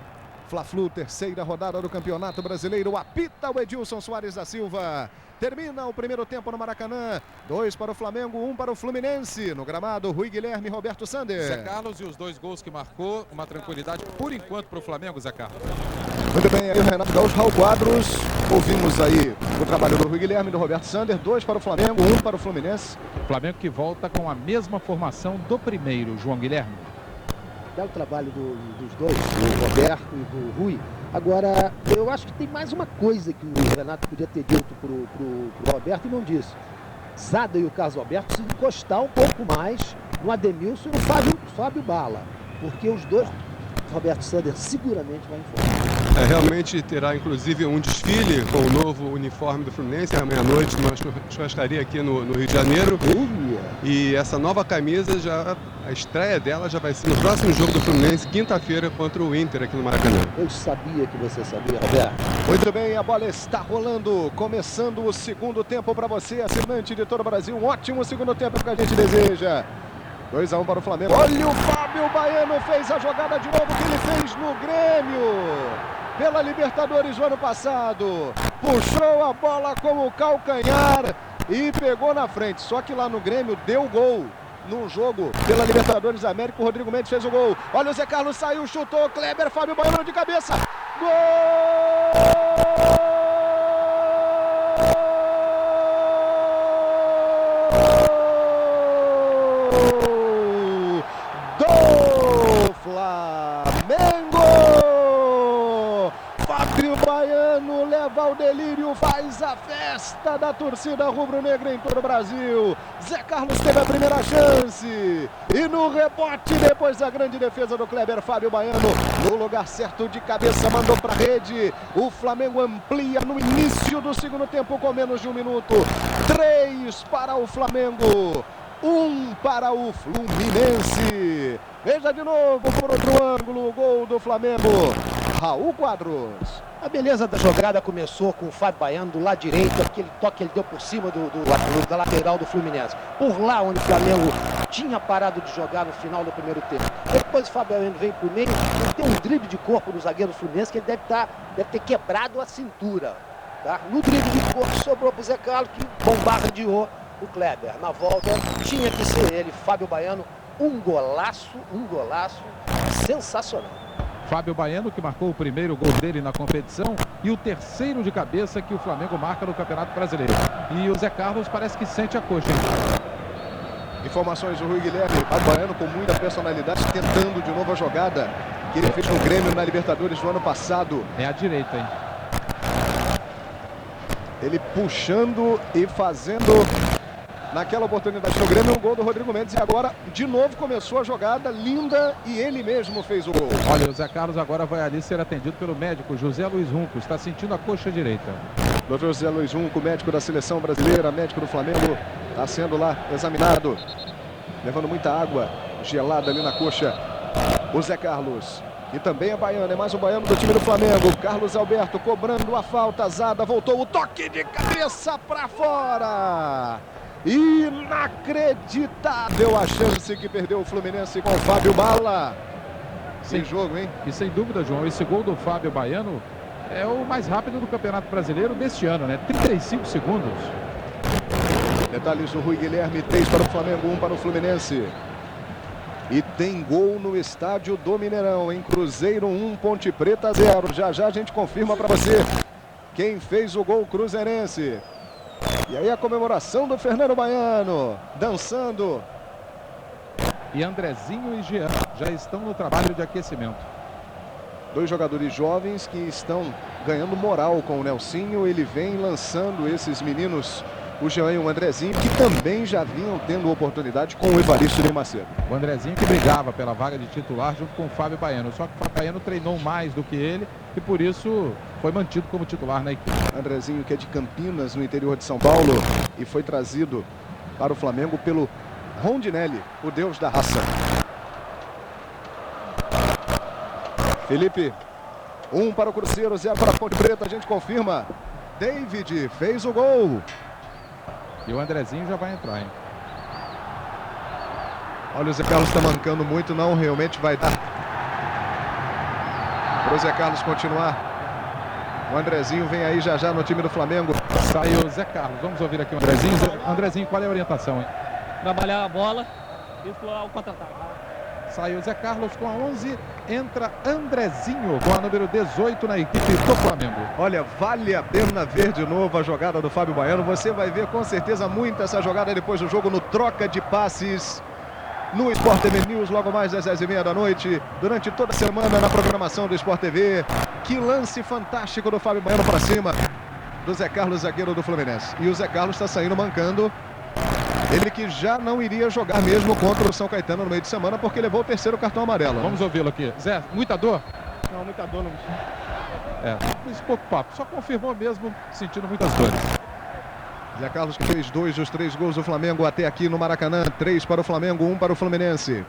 Fla-Flu, terceira rodada do Campeonato Brasileiro. Apita o Edilson Soares da Silva. Termina o primeiro tempo no Maracanã. 2 para o Flamengo, 1 para o Fluminense. No gramado, Rui Guilherme e Roberto Sander. Zé Carlos e os 2 gols que marcou. Uma tranquilidade por enquanto para o Flamengo, Zé Carlos. Muito bem, aí o Renato Gaúcho, Raul Quadros. Ouvimos aí o trabalho do Rui Guilherme e do Roberto Sander. 2 para o Flamengo, 1 para o Fluminense. Flamengo que volta com a mesma formação do primeiro, João Guilherme. Belo trabalho dos dois, do Roberto e do Rui. Agora, eu acho que tem mais uma coisa que o Renato podia ter dito pro Roberto e não disse. Zada e o Carlos Alberto se encostar um pouco mais no Ademilson e no Fábio Bala. Porque os dois, Roberto Sander seguramente vai informar. Realmente terá inclusive um desfile com o novo uniforme do Fluminense amanhã à noite numa churrascaria aqui no Rio de Janeiro. E essa nova camisa, a estreia dela já vai ser no próximo jogo do Fluminense, quinta-feira, contra o Inter aqui no Maracanã. Eu sabia que você sabia, Roberto. Muito bem, a bola está rolando, começando o segundo tempo para você, assinante de todo o Brasil. Um ótimo segundo tempo que a gente deseja. 2-1 para o Flamengo. Olha, o Fábio Baiano fez a jogada de novo que ele fez no Grêmio. Pela Libertadores do ano passado. Puxou a bola com o calcanhar e pegou na frente. Só que lá no Grêmio deu gol. Num jogo pela Libertadores da América, o Rodrigo Mendes fez o gol. Olha, o Zé Carlos saiu, chutou, Kleber, Fábio Baiano de cabeça. Gol! Do Flamengo! Fábio Baiano leva ao delírio, faz a festa da torcida rubro-negra em todo o Brasil. Zé Carlos teve a primeira chance e no rebote, depois da grande defesa do Kleber, Fábio Baiano no lugar certo de cabeça, mandou para a rede. O Flamengo amplia no início do segundo tempo com menos de 1 minuto. 3 para o Flamengo, 1 para o Fluminense. Veja de novo por outro ângulo o gol do Flamengo. Raul Quadros. A beleza da jogada começou com o Fábio Baiano do lado direito, aquele toque que ele deu por cima da lateral do Fluminense. Por lá onde o Flamengo tinha parado de jogar no final do primeiro tempo. Depois o Fábio Baiano vem pro meio, ele tem um drible de corpo no zagueiro do Fluminense que ele deve ter quebrado a cintura. Tá? No drible de corpo sobrou pro Zé Carlos que bombardeou o Kleber. Na volta tinha que ser ele, Fábio Baiano, um golaço sensacional. Fábio Baiano que marcou o primeiro gol dele na competição e o terceiro de cabeça que o Flamengo marca no Campeonato Brasileiro. E o Zé Carlos parece que sente a coxa, hein? Informações do Rui Guilherme. Fábio Baiano com muita personalidade, tentando de novo a jogada que ele fez no Grêmio na Libertadores do ano passado. É a direita, hein? Ele puxando e fazendo naquela oportunidade no Grêmio um gol do Rodrigo Mendes. E agora de novo começou a jogada linda e ele mesmo fez o gol. Olha, o Zé Carlos agora vai ali ser atendido pelo médico José Luiz Runco. Está sentindo a coxa direita. Dr. José Luiz Runco, médico da seleção brasileira, médico do Flamengo, está sendo lá examinado, levando muita água gelada ali na coxa. O Zé Carlos, e também é baiano, é mais um baiano do time do Flamengo. Carlos Alberto cobrando a falta, Zada voltou, o toque de cabeça para fora. Inacreditável a chance que perdeu o Fluminense com o Fábio Bala. Sem jogo, hein? E sem dúvida, João, esse gol do Fábio Baiano é o mais rápido do Campeonato Brasileiro deste ano, né? 35 segundos. Detalhes do Rui Guilherme, 3 para o Flamengo, 1 para o Fluminense. E tem gol no estádio do Mineirão, em Cruzeiro 1, Ponte Preta 0. Já já a gente confirma para você quem fez o gol cruzeirense. E aí a comemoração do Fernando Baiano, dançando. E Andrezinho e Jean já estão no trabalho de aquecimento. 2 jogadores jovens que estão ganhando moral com o Nelsinho. Ele vem lançando esses meninos, o Jean e o Andrezinho, que também já vinham tendo oportunidade com o Evaristo de Macedo. O Andrezinho que brigava pela vaga de titular junto com o Fábio Baiano. Só que o Fábio Baiano treinou mais do que ele e por isso foi mantido como titular na equipe. Andrezinho, que é de Campinas, no interior de São Paulo, e foi trazido para o Flamengo pelo Rondinelli, o deus da raça. Felipe, 1 para o Cruzeiro, 0 para a Ponte Preta, a gente confirma. David fez o gol. E o Andrezinho já vai entrar, hein? Olha, o Zé Carlos está mancando muito, não realmente vai dar. Para o Zé Carlos continuar. O Andrezinho vem aí já já no time do Flamengo. Saiu o Zé Carlos. Vamos ouvir aqui o Andrezinho. Andrezinho, qual é a orientação, hein? Trabalhar a bola e explorar o contra-ataque. Saiu o Zé Carlos com a 11, entra Andrezinho com a número 18 na equipe do Flamengo. Olha, vale a pena ver de novo a jogada do Fábio Baiano. Você vai ver com certeza muito essa jogada depois do jogo no Troca de Passes. No Sport TV News, logo mais às 10h30 da noite, durante toda a semana na programação do Sport TV. Que lance fantástico do Fábio Baiano para cima do Zé Carlos, zagueiro do Fluminense. E o Zé Carlos está saindo mancando. Ele que já não iria jogar mesmo contra o São Caetano no meio de semana porque levou o terceiro cartão amarelo. Vamos ouvi-lo aqui. Zé, muita dor? Não, muita dor não. Mas pouco papo. Só confirmou mesmo sentindo muitas dores. Zé Carlos que fez 2 dos 3 gols do Flamengo até aqui no Maracanã. 3 para o Flamengo, 1 para o Fluminense.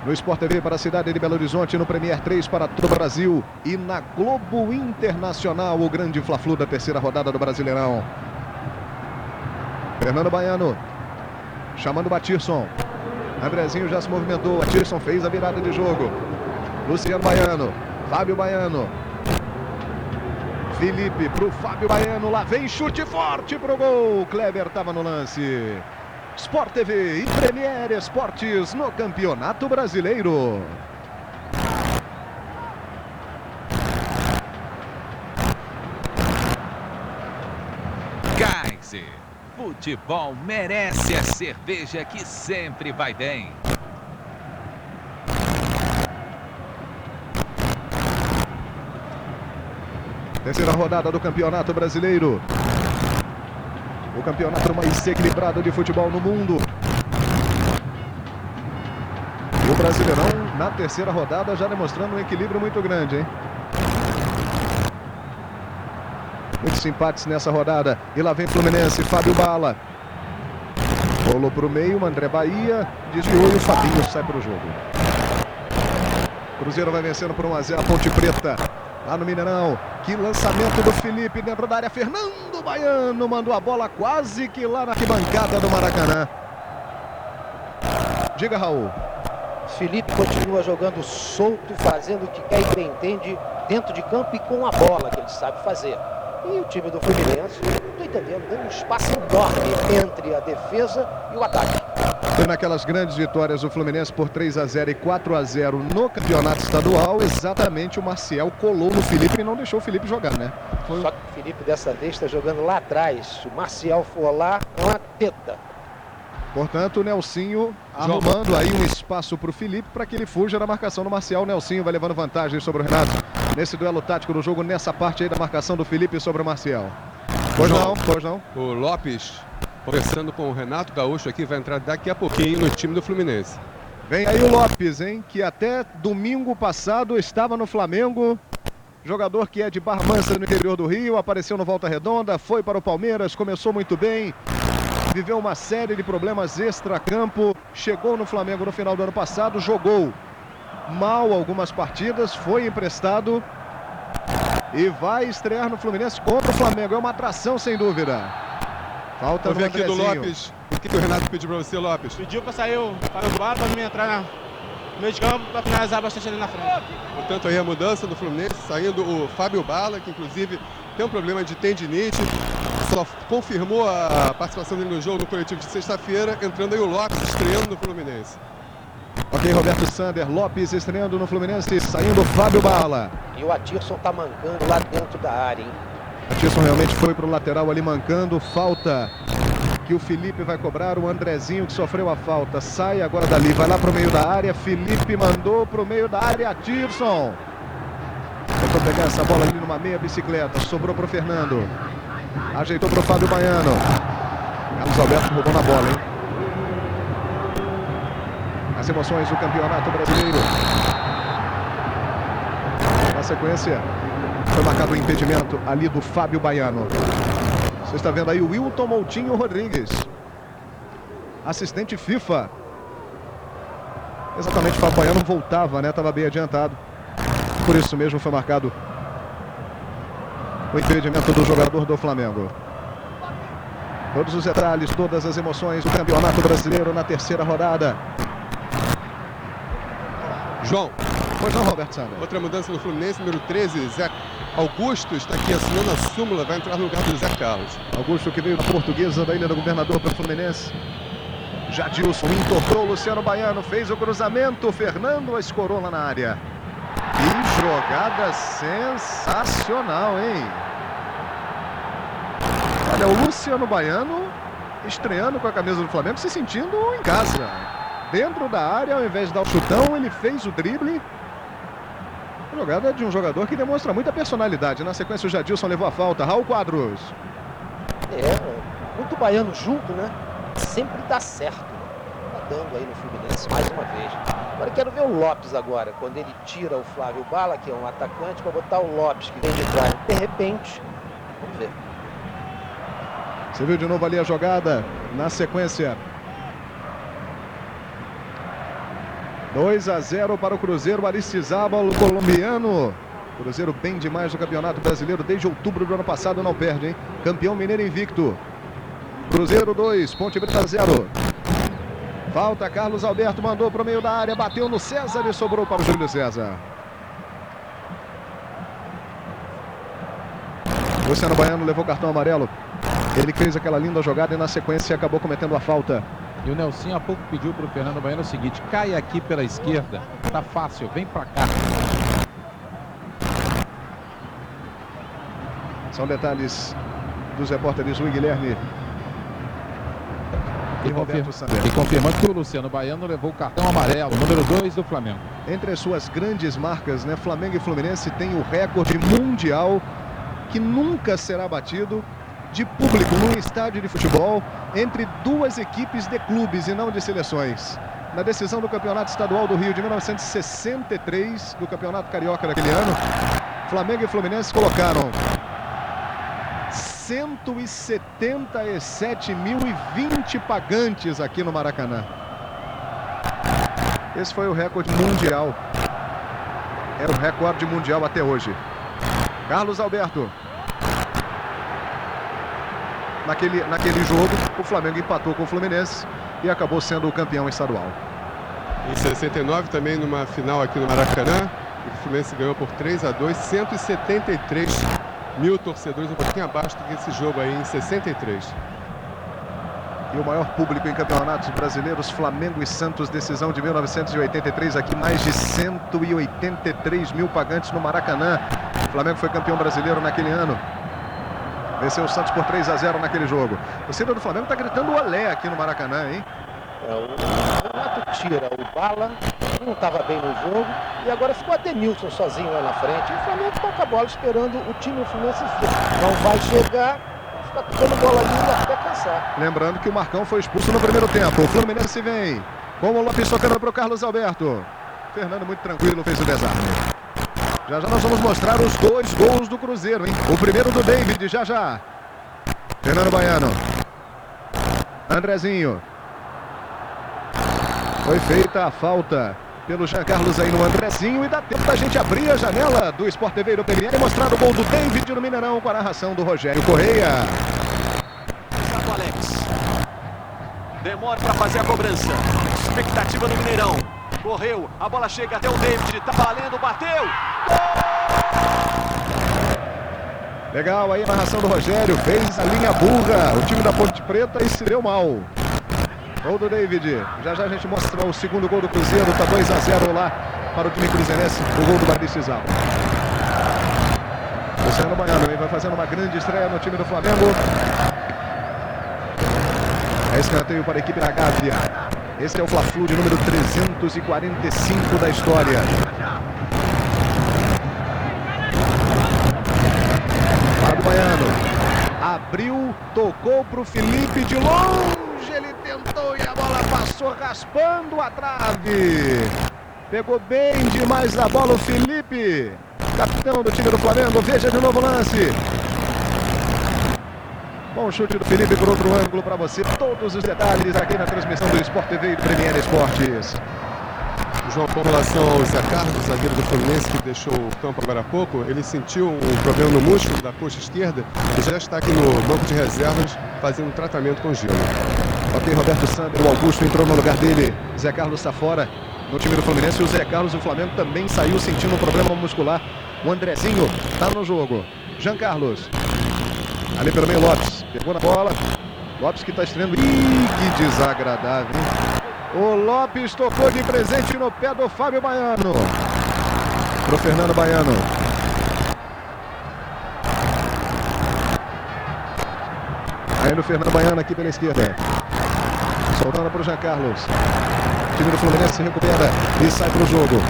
No Sport TV para a cidade de Belo Horizonte, no Premier 3 para todo o Brasil. E na Globo Internacional, o grande Fla-Flu da terceira rodada do Brasileirão. Fernando Baiano chamando o Batirson. Andrezinho já se movimentou. Batirson fez a virada de jogo. Luciano Baiano. Fábio Baiano. Felipe pro Fábio Baiano. Lá vem chute forte pro gol. Kleber estava no lance. Sport TV e Premier Esportes no Campeonato Brasileiro. Kaiser. Futebol merece a cerveja que sempre vai bem. Terceira rodada do Campeonato Brasileiro. O campeonato mais equilibrado de futebol no mundo. E o Brasileirão na terceira rodada já demonstrando um equilíbrio muito grande, hein? Muitos empates nessa rodada. E lá vem Fluminense, Fábio Bala. Rolou para o meio, André Bahia. Desviou e o Fabinho sai para o jogo. Cruzeiro vai vencendo por 1-0 a Ponte Preta. Lá no Mineirão. Que lançamento do Felipe dentro da área. Fernando Baiano mandou a bola quase que lá na arquibancada do Maracanã. Diga, Raul. Felipe continua jogando solto, fazendo o que quer e bem entende dentro de campo e com a bola que ele sabe fazer. E o time do Fluminense, não estou entendendo, dando um espaço enorme entre a defesa e o ataque. Foi naquelas grandes vitórias do Fluminense por 3-0 e 4-0 no campeonato estadual, exatamente o Maciel colou no Felipe e não deixou o Felipe jogar, né? Só que o Felipe dessa vez está jogando lá atrás. Se o Marcial for lá, é uma teta. Portanto, o Nelsinho arrumando aí um espaço para o Felipe para que ele fuja da marcação do Marcial. O Nelsinho vai levando vantagem sobre o Renato nesse duelo tático do jogo, nessa parte aí da marcação do Felipe sobre o Marcial. Pois não. O Lopes, conversando com o Renato Gaúcho aqui, vai entrar daqui a pouquinho no time do Fluminense. Vem aí o Lopes, hein, que até domingo passado estava no Flamengo. Jogador que é de Barra Mansa, no interior do Rio, apareceu no Volta Redonda, foi para o Palmeiras, começou muito bem. Viveu uma série de problemas extracampo, chegou no Flamengo no final do ano passado, jogou mal algumas partidas, foi emprestado e vai estrear no Fluminense contra o Flamengo. É uma atração sem dúvida. Falta no aqui do Lopes. O que o Renato pediu para você, Lopes? Pediu para sair para o bar, para me entrar no meio de campo, para finalizar bastante ali na frente. Portanto, aí a mudança do Fluminense, saindo o Fábio Bala, que inclusive tem um problema de tendinite. Só confirmou a participação dele no jogo no coletivo de sexta-feira, entrando aí o Lopes, estreando no Fluminense. Ok, Roberto Sander, Lopes estreando no Fluminense, saindo o Fábio Bala. E o Atirson tá mancando lá dentro da área, hein? Atirson realmente foi para o lateral ali mancando, falta que o Felipe vai cobrar, o Andrezinho que sofreu a falta, sai agora dali, vai lá para o meio da área, Felipe mandou para o meio da área, Atirson. Tentou pegar essa bola ali numa meia bicicleta, sobrou para o Fernando. Ajeitou para o Fábio Baiano. Carlos Alberto roubou na bola, hein? As emoções do Campeonato Brasileiro. Na sequência, foi marcado o impedimento ali do Fábio Baiano. Você está vendo aí o Wilton Moutinho Rodrigues, assistente FIFA. Exatamente, o Fábio Baiano voltava, né? Estava bem adiantado. Por isso mesmo foi marcado o impedimento do jogador do Flamengo. Todos os detalhes, todas as emoções do Campeonato Brasileiro na terceira rodada. João. Pois não, Roberto Sander. Outra mudança no Fluminense, número 13, Zé Augusto está aqui assinando a súmula, vai entrar no lugar do Zé Carlos. Augusto, que veio da Portuguesa, da Ilha do Governador para o Fluminense. Jadilson entortou, Luciano Baiano fez o cruzamento, Fernando a escorou lá na área. Que jogada sensacional, hein? Olha, o Luciano Baiano estreando com a camisa do Flamengo, se sentindo em casa. Dentro da área, ao invés de dar o chutão, ele fez o drible. Jogada de um jogador que demonstra muita personalidade. Na sequência, o Jadilson levou a falta. Raul Quadros. Muito baiano junto, né? Sempre dá certo. Tá dando aí no Fluminense mais uma vez. Agora quero ver o Lopes agora, quando ele tira o Flávio Bala, que é um atacante, para botar o Lopes, que vem de trás. De repente, vamos ver. Você viu de novo ali a jogada na sequência. 2-0 para o Cruzeiro, Aristizábal, o colombiano. Cruzeiro bem demais no Campeonato Brasileiro, desde outubro do ano passado não perde, hein? Campeão mineiro invicto. Cruzeiro 2, Ponte Preta 0. Falta, Carlos Alberto mandou para o meio da área, bateu no César e sobrou para o Júlio César. Luciano Baiano levou cartão amarelo. Ele fez aquela linda jogada e na sequência acabou cometendo a falta. E o Nelsinho há pouco pediu para o Fernando Baiano o seguinte: cai aqui pela esquerda, tá fácil, vem para cá. São detalhes dos repórteres Rui Guilherme e Roberto Sander. E confirmando que o Luciano Baiano levou o cartão amarelo, número 2 do Flamengo. Entre as suas grandes marcas, né, Flamengo e Fluminense tem o recorde mundial que nunca será batido de público num estádio de futebol entre duas equipes de clubes e não de seleções. Na decisão do Campeonato Estadual do Rio de 1963, do Campeonato Carioca daquele ano, Flamengo e Fluminense colocaram 177.020 pagantes aqui no Maracanã. Esse foi o recorde mundial. Era o recorde mundial até hoje. Carlos Alberto. Naquele jogo, o Flamengo empatou com o Fluminense e acabou sendo o campeão estadual. Em 69, também numa final aqui no Maracanã, o Fluminense ganhou por 3-2, 173 mil torcedores, um pouquinho abaixo do que esse jogo aí em 63. E o maior público em campeonatos brasileiros, Flamengo e Santos, decisão de 1983, aqui mais de 183 mil pagantes no Maracanã. O Flamengo foi campeão brasileiro naquele ano. Venceu o Santos por 3-0 naquele jogo. O torcedor do Flamengo está gritando olé aqui no Maracanã, hein? O Renato tira o Bala, não estava bem no jogo, e agora ficou a Denilson sozinho lá na frente. E o Flamengo toca a bola esperando o time Fluminense. Não vai chegar, fica tocando bola linda até cansar. Lembrando que o Marcão foi expulso no primeiro tempo. O Fluminense vem com o Lopes tocando para o Carlos Alberto. Fernando muito tranquilo, fez o desarme. Já nós vamos mostrar os 2 gols do Cruzeiro, hein? O primeiro do David, já. Fernando Baiano. Andrezinho. Foi feita a falta pelo Jean Carlos aí no Andrezinho e dá tempo da gente abrir a janela do Sport TV do PNL e mostrar o gol do David no Mineirão com a narração do Rogério Correia. O Alex. Demora para fazer a cobrança. Expectativa no Mineirão. Correu, a bola chega até o David, tá valendo, bateu! Gol! Legal aí a narração do Rogério, fez a linha burra, o time da Ponte Preta e se deu mal. Gol do David, já a gente mostra o segundo gol do Cruzeiro, tá 2-0 lá para o time cruzeirense, o gol do Aristizábal. Luciano Baiano vai fazendo uma grande estreia no time do Flamengo. É escanteio para a equipe da Gávea. Esse é o Fla-Flu de número 345 da história. Fábio Baiano abriu, tocou para o Felipe de longe, ele tentou e a bola passou raspando a trave. Pegou bem demais a bola o Felipe, capitão do time do Flamengo. Veja de novo o lance. Bom chute do Felipe por outro ângulo para você. Todos os detalhes aqui na transmissão do Sport TV e do Premier Esportes. João, com relação ao Zé Carlos, zagueiro do Fluminense, que deixou o campo agora há pouco, ele sentiu um problema no músculo da coxa esquerda e já está aqui no banco de reservas fazendo um tratamento com gelo. Ok, Roberto Sander, o Augusto entrou no lugar dele. Zé Carlos está fora. no time do Fluminense. E o Zé Carlos do Flamengo também saiu sentindo um problema muscular. O Andrezinho está no jogo. Jean Carlos. Ali pelo meio, Lopes. Pegou na bola. Lopes que está estreando. Ih, que desagradável, hein? O Lopes tocou de presente no pé do Fábio Baiano. Pro Fernando Baiano. Aí no Fernando Baiano aqui pela esquerda. Soltando para o Jean Carlos. O time do Fluminense se recupera e sai para o jogo.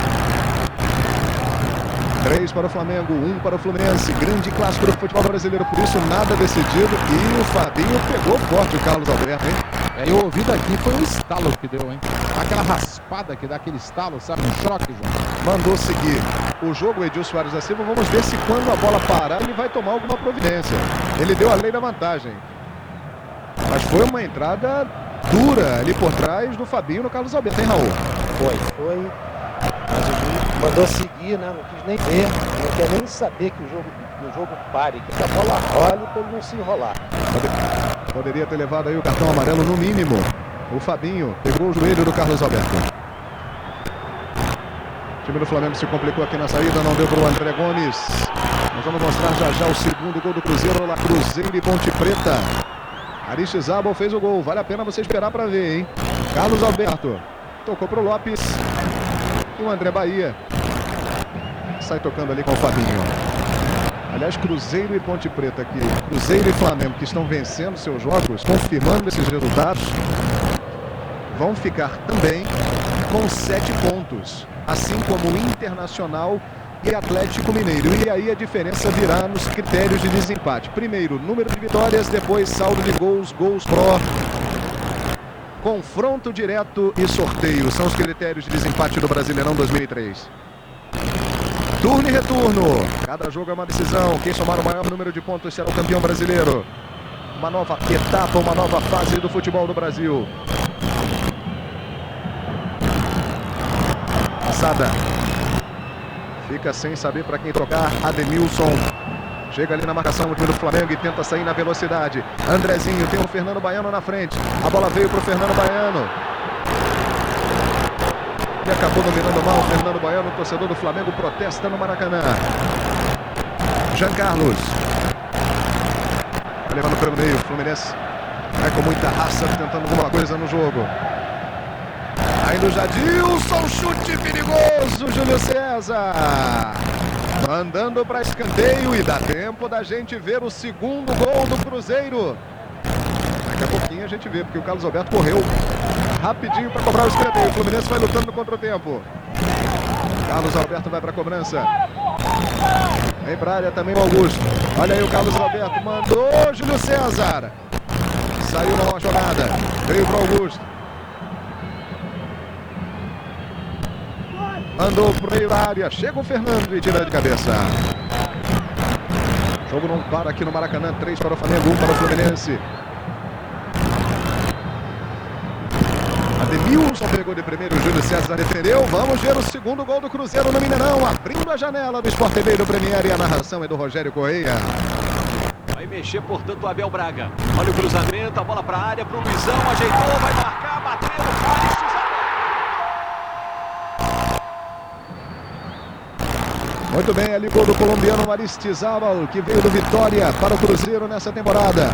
3 para o Flamengo, 1 para o Fluminense. Grande clássico do futebol brasileiro, por isso nada decidido. E o Fabinho pegou forte o Carlos Alberto, hein? Eu ouvi daqui, foi um estalo que deu, hein? Aquela raspada que dá aquele estalo, sabe? Um choque, João. Mandou seguir o jogo, Edilson Soares da Silva. Vamos ver se quando a bola parar ele vai tomar alguma providência. Ele deu a lei da vantagem. Mas foi uma entrada dura ali por trás do Fabinho no Carlos Alberto, hein, Raul? Foi. Mas o juiz mandou seguir, né? Não quis nem ver. Não quer nem saber que o jogo pare, que a bola role para ele não se enrolar. Poderia ter levado aí o cartão amarelo no mínimo. O Fabinho pegou o joelho do Carlos Alberto. O time do Flamengo se complicou aqui na saída, não deu para o André Gomes. Nós vamos mostrar já o segundo gol do Cruzeiro lá, Cruzeiro e Ponte Preta. Aristizábal fez o gol, vale a pena você esperar para ver, hein? Carlos Alberto tocou para o Lopes. E o André Bahia sai tocando ali com o Fabinho. Aliás, Cruzeiro e Ponte Preta aqui, Cruzeiro e Flamengo, que estão vencendo seus jogos, confirmando esses resultados, vão ficar também com 7 pontos, assim como o Internacional e Atlético Mineiro. E aí a diferença virá nos critérios de desempate. Primeiro, número de vitórias, depois saldo de gols, gols pró, confronto direto e sorteio. São os critérios de desempate do Brasileirão 2003. Turno e retorno. Cada jogo é uma decisão. Quem somar o maior número de pontos será o campeão brasileiro. Uma nova etapa, uma nova fase do futebol do Brasil. Passada. Fica sem saber para quem tocar. Ademilson. Chega ali na marcação o time do Flamengo e tenta sair na velocidade. Andrezinho, tem o Fernando Baiano na frente. A bola veio para o Fernando Baiano. E acabou dominando mal o Fernando Baiano. O torcedor do Flamengo protesta no Maracanã. Jean Carlos. Vai levando pelo meio. O Fluminense vai com muita raça tentando alguma coisa no jogo. Aí no Jadilson, chute perigoso, Júlio César. Mandando para escanteio e dá tempo da gente ver o segundo gol do Cruzeiro. Daqui a pouquinho a gente vê, porque o Carlos Alberto correu rapidinho para cobrar o escanteio. O Fluminense vai lutando no contra-tempo. Carlos Alberto vai para a cobrança. Vem para a área também o Augusto. Olha aí o Carlos Alberto, mandou Júlio César. Saiu numa jogada, veio para o Augusto. Mandou pro meio da área, chega o Fernando e tira de cabeça. O jogo não para aqui no Maracanã, 3 para o Flamengo, 1 para o Fluminense. Ademilson pegou de primeiro, o Júlio César defendeu. Vamos ver o segundo gol do Cruzeiro no Mineirão, abrindo a janela do Sport TV do Premier, e a narração é do Rogério Correia. Vai mexer, portanto, o Abel Braga. Olha o cruzamento, a bola para a área, para o Luizão, ajeitou, vai marcar, bateu, Muito bem, ali gol do colombiano Aristizábal, que veio do Vitória para o Cruzeiro nessa temporada.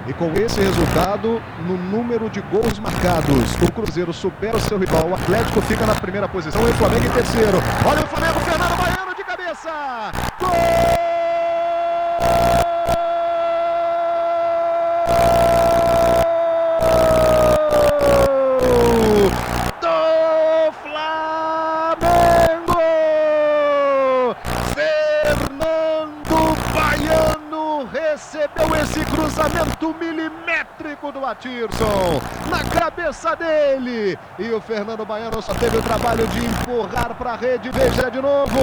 E com esse resultado, no número de gols marcados, o Cruzeiro supera o seu rival. O Atlético fica na primeira posição e o Flamengo em terceiro. Olha o Flamengo, Fernando Baiano de cabeça. Gol! Recebeu esse cruzamento milimétrico do Atirson na cabeça dele, e o Fernando Baiano só teve o trabalho de empurrar para a rede. Veja de novo,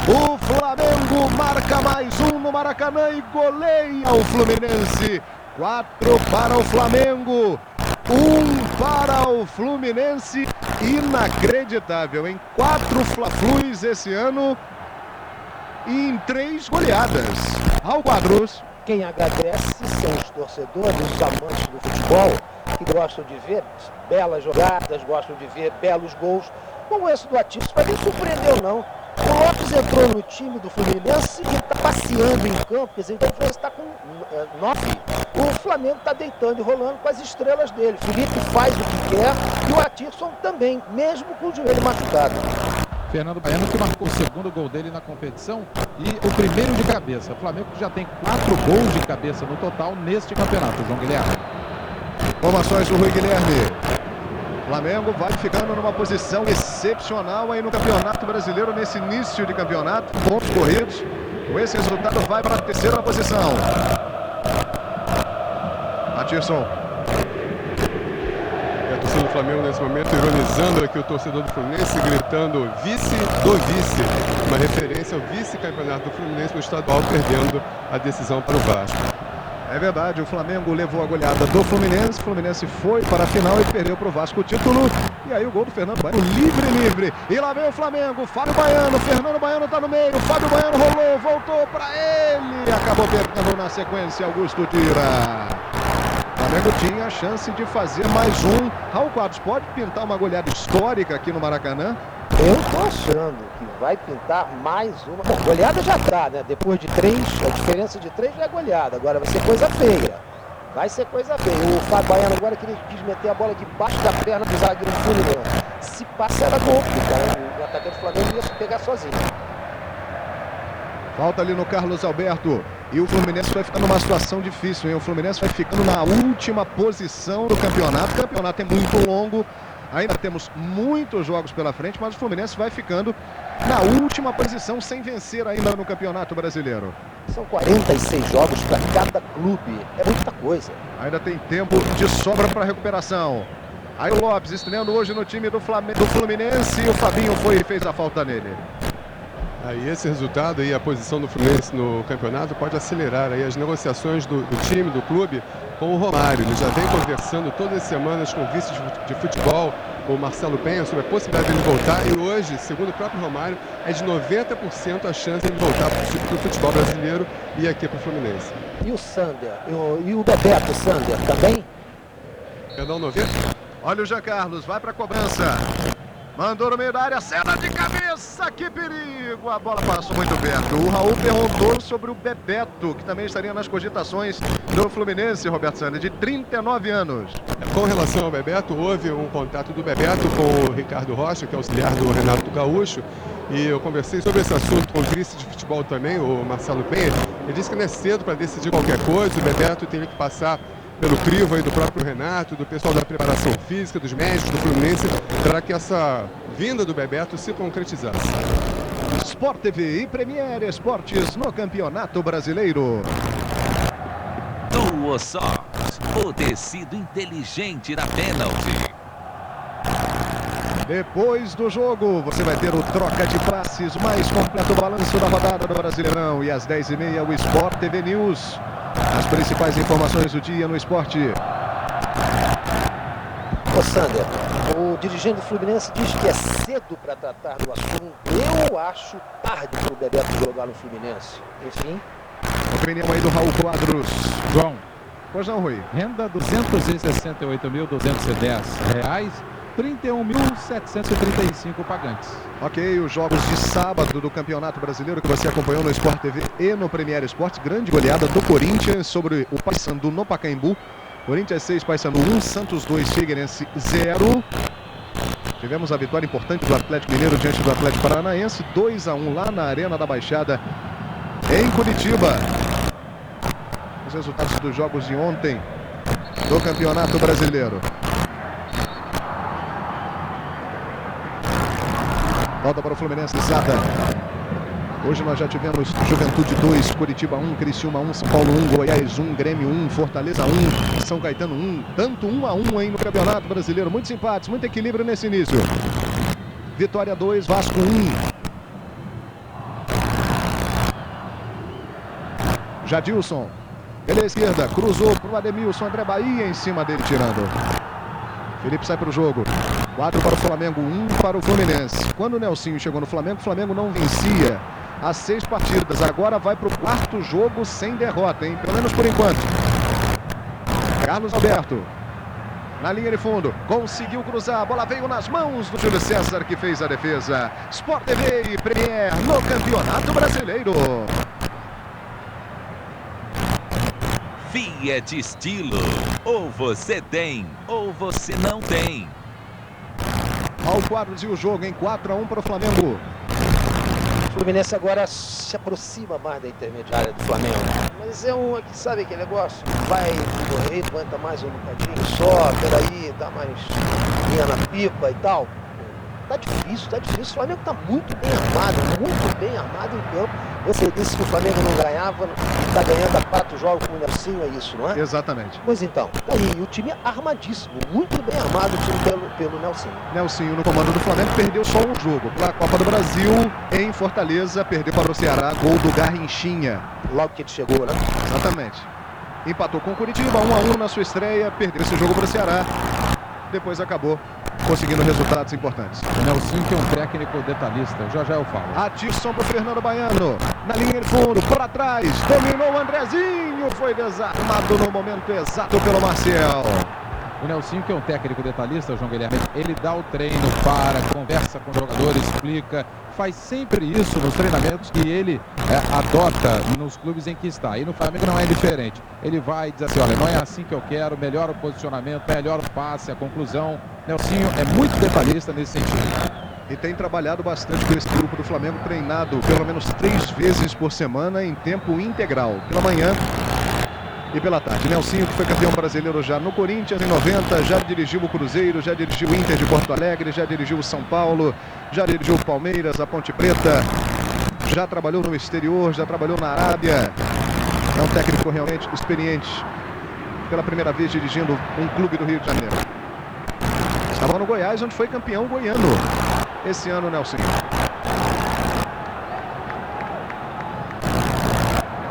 o Flamengo marca mais um no Maracanã e goleia o Fluminense. 4 para o Flamengo, 1 para o Fluminense. Inacreditável, em 4 Fla-Flus esse ano e em 3 goleadas. Ao Quadros. Quem agradece são os torcedores, os amantes do futebol, que gostam de ver belas jogadas, gostam de ver belos gols, como esse do Atílio. Isso vai nem surpreendeu, não. O Lopes entrou no time do Fluminense e está passeando em campo, quer dizer, então o Fluminense está com 9. O Flamengo está deitando e rolando com as estrelas dele. Felipe faz o que quer e o Atílio também, mesmo com o joelho machucado. Fernando Baiano, que marcou o segundo gol dele na competição e o primeiro de cabeça. O Flamengo já tem 4 gols de cabeça no total neste campeonato, João Guilherme. Informações do Rui Guilherme. Flamengo vai ficando numa posição excepcional aí no Campeonato Brasileiro, nesse início de campeonato, pontos corridos. Com esse resultado vai para a terceira posição. Matisson. A torcida do Flamengo nesse momento ironizando aqui o torcedor do Fluminense, gritando vice do vice. Uma referência ao vice-campeonato do Fluminense no estadual, perdendo a decisão para o Vasco. É verdade, o Flamengo levou a goleada do Fluminense. O Fluminense foi para a final e perdeu para o Vasco o título. E aí o gol do Fernando Baiano, livre. E lá vem o Flamengo, Fábio Baiano, Fernando Baiano está no meio. Fábio Baiano rolou, voltou para ele. Acabou perdendo na sequência, Augusto tira. O Flamengo tinha a chance de fazer mais um. Raul Quadros pode pintar uma goleada histórica aqui no Maracanã? Eu tô achando que vai pintar mais uma. Bom, goleada já tá, né? Depois de 3, a diferença de 3 já é goleada. Agora vai ser coisa feia. Vai ser coisa feia. O Fábio Baiano agora quis meter a bola debaixo da perna do zagueiro do Fluminense. Se passa era gol, cara. O atacante do Flamengo ia se pegar sozinho. Falta ali no Carlos Alberto. E o Fluminense vai ficar numa situação difícil, hein? O Fluminense vai ficando na última posição do campeonato. O campeonato é muito longo. Ainda temos muitos jogos pela frente, mas o Fluminense vai ficando na última posição sem vencer ainda no Campeonato Brasileiro. São 46 jogos para cada clube. É muita coisa. Ainda tem tempo de sobra para recuperação. Aí o Lopes estreando hoje no time do Fluminense e o Fabinho foi e fez a falta nele. Aí esse resultado e a posição do Fluminense no campeonato pode acelerar aí as negociações do time, do clube, com o Romário. Ele já vem conversando todas as semanas com o vice de futebol, com o Marcelo Penha, sobre a possibilidade de ele voltar. E hoje, segundo o próprio Romário, é de 90% a chance de ele voltar para o futebol brasileiro e aqui para o Fluminense. E o Sander? E o Bebeto Sander também? Perdão, 90%? Olha o Jean Carlos, vai para a cobrança. Mandou no meio da área, cena de cabeça, que perigo! A bola passou muito perto. O Raul perguntou sobre o Bebeto, que também estaria nas cogitações do Fluminense, Roberto Sander, de 39 anos. Com relação ao Bebeto, houve um contato do Bebeto com o Ricardo Rocha, que é auxiliar do Renato Gaúcho, e eu conversei sobre esse assunto com o vice de futebol também, o Marcelo Penha. Ele disse que não é cedo para decidir qualquer coisa, o Bebeto teria que passar pelo crivo aí do próprio Renato, do pessoal da preparação física, dos médicos do Fluminense, para que essa vinda do Bebeto se concretizasse. Sport TV e Premier Esportes no Campeonato Brasileiro. Duosoft, o tecido inteligente da pênalti. Depois do jogo, você vai ter o troca de passes mais completo balanço da rodada do Brasileirão. E às 10h30, o Sport TV News. As principais informações do dia no esporte. Ô Sander, o dirigente do Fluminense diz que é cedo para tratar do assunto. Eu acho tarde para o Bebeto jogar no Fluminense. Enfim. Opinião aí do Raul Quadros. João. Pois não, Rui. Renda R$ 268.210. 31.735 pagantes. Ok, os jogos de sábado do Campeonato Brasileiro que você acompanhou no Sport TV e no Premier Esporte. Grande goleada do Corinthians sobre o Paysandu no Pacaembu. Corinthians 6, Paysandu 1, Santos 2, Figueirense 0. Tivemos a vitória importante do Atlético Mineiro diante do Atlético Paranaense. 2-1 lá na Arena da Baixada, em Curitiba. Os resultados dos jogos de ontem do Campeonato Brasileiro. Volta para o Fluminense, Zada. Hoje nós já tivemos Juventude 2, Curitiba 1, Criciúma 1, São Paulo 1, Goiás 1, Grêmio 1, Fortaleza 1, São Caetano 1. Tanto 1-1 aí no Campeonato Brasileiro. Muitos empates, muito equilíbrio nesse início. Vitória 2, Vasco 1. Jadilson, pela esquerda, cruzou para o Ademilson, André Bahia em cima dele tirando. Felipe sai para o jogo. 4 para o Flamengo, 1 para o Fluminense. Quando o Nelsinho chegou no Flamengo, o Flamengo não vencia há 6 partidas. Agora vai para o 4º jogo sem derrota, hein? Pelo menos por enquanto. Carlos Alberto. Na linha de fundo, conseguiu cruzar, a bola veio nas mãos do Júlio César, que fez a defesa. Sport TV e Premier no Campeonato Brasileiro. Fiat Estilo. Ou você tem, ou você não tem. Ao quadros e o jogo em 4-1 para o Flamengo. O Fluminense agora se aproxima mais da intermediária do Flamengo. Mas é um aqui, sabe aquele negócio? Vai correr, aguenta mais um bocadinho só, peraí, dá mais linha na pipa e tal. Tá difícil, tá difícil. O Flamengo tá muito bem armado em campo. Você disse que o Flamengo não ganhava, tá ganhando há 4 jogos com o Nelsinho, é isso, não é? Exatamente. Pois então, tá aí, o time armadíssimo, muito bem armado o time pelo Nelsinho. Nelsinho no comando do Flamengo perdeu só um jogo. Pela Copa do Brasil, em Fortaleza, perdeu para o Ceará, gol do Garrinchinha. Logo que ele chegou, né? Exatamente. Empatou com o Curitiba, 1-1 na sua estreia, perdeu esse jogo para o Ceará. Depois acabou conseguindo resultados importantes. O Nelsinho, que é um técnico detalhista, já eu falo. Atisson para o Fernando Baiano, na linha de fundo, para trás, dominou o Andrezinho, foi desarmado no momento exato pelo Marcel. O Nelsinho, que é um técnico detalhista, João Guilherme, ele dá o treino, conversa com o jogador, explica, faz sempre isso nos treinamentos que ele adota nos clubes em que está. E no Flamengo não é diferente. Ele vai e diz assim, olha, não é assim que eu quero, melhora o posicionamento, melhora o passe, a conclusão. Nelsinho é muito detalhista nesse sentido. E tem trabalhado bastante com esse grupo do Flamengo, treinado pelo menos 3 vezes por semana em tempo integral, pela manhã e pela tarde. Nelsinho, que foi campeão brasileiro já no Corinthians em 90, já dirigiu o Cruzeiro, já dirigiu o Inter de Porto Alegre, já dirigiu o São Paulo, já dirigiu o Palmeiras, a Ponte Preta, já trabalhou no exterior, já trabalhou na Arábia. É um técnico realmente experiente, pela primeira vez dirigindo um clube do Rio de Janeiro. Estava no Goiás, onde foi campeão goiano esse ano, Nelsinho.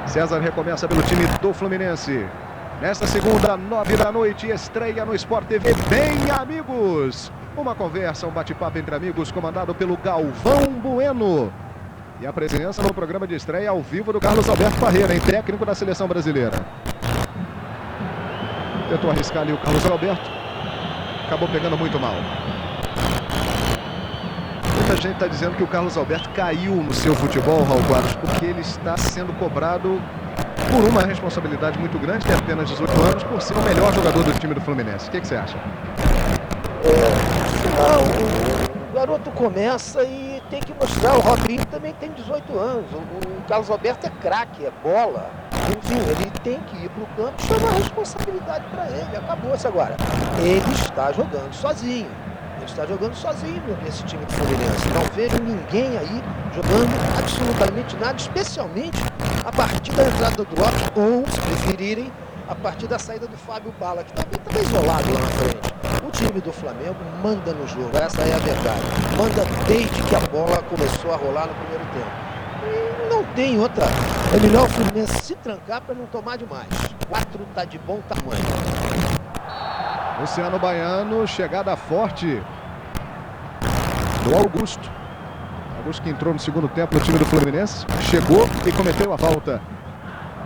César recomeça pelo time do Fluminense. Nesta segunda, 9 da noite, estreia no Sport TV. Bem, amigos! Uma conversa, um bate-papo entre amigos, comandado pelo Galvão Bueno. E a presença no programa de estreia ao vivo do Carlos Alberto Parreira, técnico da seleção brasileira. Tentou arriscar ali o Carlos Alberto. Acabou pegando muito mal. Muita gente está dizendo que o Carlos Alberto caiu no seu futebol, Raul Quadros, porque ele está sendo cobrado por uma responsabilidade muito grande, que é apenas 18 anos, por ser o melhor jogador do time do Fluminense. O que você acha? Não, o garoto começa e tem que mostrar. O Robinho também tem 18 anos. O Carlos Alberto é craque, é bola. Enfim, ele tem que ir para o campo e chamar a responsabilidade para ele. Acabou-se agora. Ele está jogando sozinho. Ele está jogando sozinho nesse time do Fluminense. Não vejo ninguém aí jogando absolutamente nada, especialmente a partir da entrada do Lopes, ou, se preferirem, a partir da saída do Fábio Bala, que também estava isolado lá na frente. O time do Flamengo manda no jogo, essa é a verdade. Manda desde que a bola começou a rolar no primeiro tempo. E não tem outra. É melhor o Fluminense se trancar para não tomar demais. 4 está de bom tamanho. Luciano Baiano, chegada forte do Augusto. Augusto, que entrou no segundo tempo no time do Fluminense, chegou e cometeu a falta.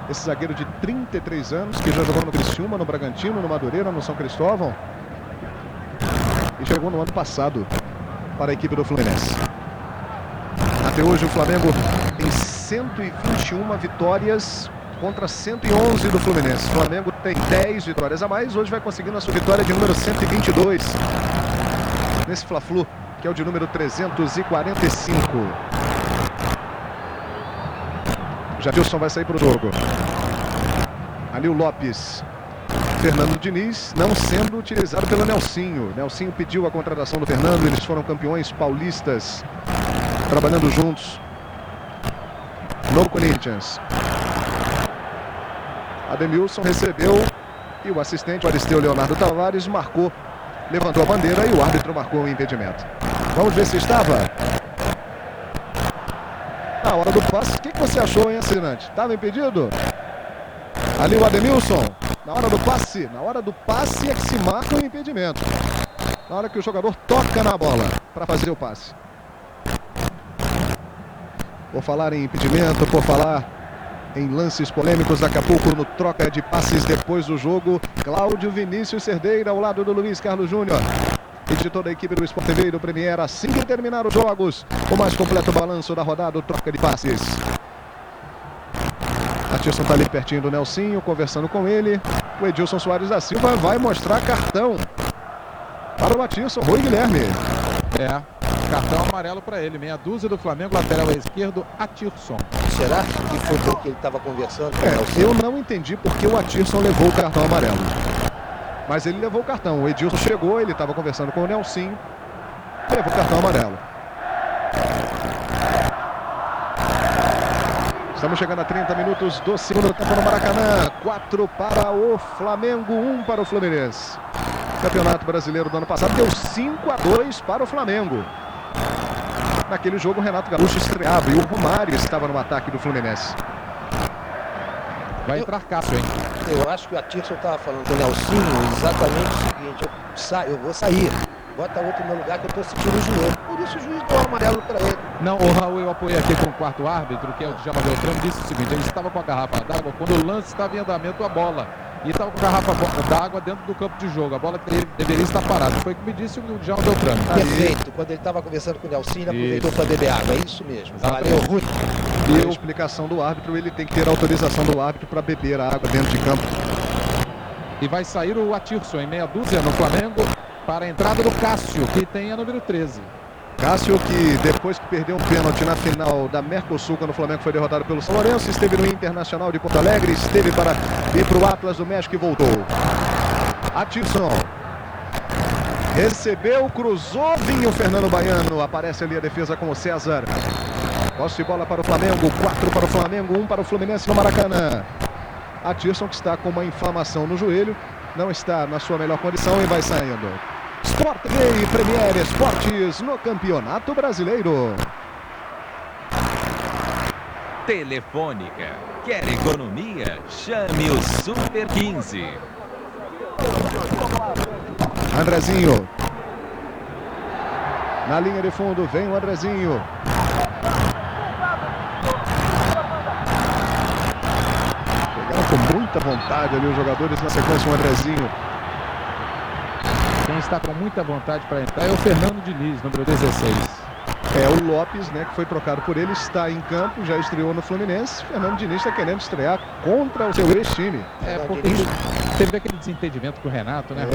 Esse zagueiro de 33 anos, que já jogou no Criciúma, no Bragantino, no Madureira, no São Cristóvão. E chegou no ano passado para a equipe do Fluminense. Até hoje o Flamengo tem 121 vitórias contra 111 do Fluminense. O Flamengo tem 10 vitórias a mais. Hoje vai conseguindo a sua vitória de número 122. Nesse Fla-Flu, que é o de número 345. Jadilson vai sair para o jogo. Ali o Lopes. Fernando Diniz não sendo utilizado pelo Nelsinho. Nelsinho pediu a contratação do Fernando. Eles foram campeões paulistas, trabalhando juntos no Corinthians. Ademilson recebeu e o assistente, o Aristeu Leonardo Tavares, marcou, levantou a bandeira e o árbitro marcou o impedimento. Vamos ver se estava. Na hora do passe, o que você achou, hein, assinante? Estava impedido? Ali o Ademilson, na hora do passe é que se marca o impedimento. Na hora que o jogador toca na bola para fazer o passe. Por falar em impedimento, por falar em lances polêmicos. Daqui a pouco no troca de passes depois do jogo, Cláudio Vinícius Cerdeira ao lado do Luiz Carlos Júnior e de toda a equipe do Sport TV e do Premier. Assim que terminar os jogos, o mais completo balanço da rodada, o troca de passes. Atirson está ali pertinho do Nelsinho, conversando com ele. O Edilson Soares da Silva vai mostrar cartão para o Atirson. Rui Guilherme. Cartão amarelo para ele. Meia dúzia do Flamengo, lateral esquerdo, Atirson. Será que foi porque ele estava conversando com o Nelson? Eu não entendi porque o Atirson levou o cartão amarelo. Mas ele levou o cartão. O Edilson chegou, ele estava conversando com o Nelsinho. Levou o cartão amarelo. Estamos chegando a 30 minutos do segundo tempo no Maracanã. 4 para o Flamengo, 1 para o Fluminense. Campeonato Brasileiro do ano passado deu 5-2 para o Flamengo. Naquele jogo o Renato Gaúcho estreava e o Romário estava no ataque do Fluminense. Vai entrar Cássio, hein? Eu acho que o Atirson estava falando com o Nelsinho exatamente o seguinte: eu vou sair. Bota outro no meu lugar que eu estou sentindo o joelho. Por isso o juiz deu o amarelo para ele. Não, o Raul, eu apoiei aqui com o quarto árbitro, que é o Djalma Beltrame, disse o seguinte: ele estava com a garrafa d'água quando o lance estava em andamento a bola. E estava com a garrafa d'água dentro do campo de jogo. A bola deveria estar parada. Foi o que me disse o Djalma Beltrame. Perfeito. Quando ele estava conversando com o Nelsinho, ele aproveitou para beber água. É isso mesmo. Valeu, Ruth. E a explicação do árbitro, ele tem que ter autorização do árbitro para beber a água dentro de campo. E vai sair o Atirson em meia dúzia no Flamengo para a entrada do Cássio, que tem a número 13. Cássio, que depois que perdeu um pênalti na final da Mercosul, quando o Flamengo foi derrotado pelo São Lourenço, esteve no Internacional de Porto Alegre, esteve para ir para o Atlas do México e voltou. Atirson recebeu, cruzou, vinha o Fernando Baiano, aparece ali a defesa com o César. Posse de bola para o Flamengo, 4 para o Flamengo, 1 para o Fluminense no Maracanã. Atirson, que está com uma inflamação no joelho, não está na sua melhor condição e vai saindo. Sport TV e Premier Esportes no Campeonato Brasileiro. Telefônica. Quer economia? Chame o Super 15. Andrezinho. Na linha de fundo vem o Andrezinho. Pegaram com muita vontade ali os jogadores, na sequência o Andrezinho. Quem está com muita vontade para entrar é o Fernando Diniz, número 16. É o Lopes, né, que foi trocado por ele, está em campo, já estreou no Fluminense. Fernando Diniz está querendo estrear contra o seu ex-time. Porque teve aquele desentendimento com o Renato, né?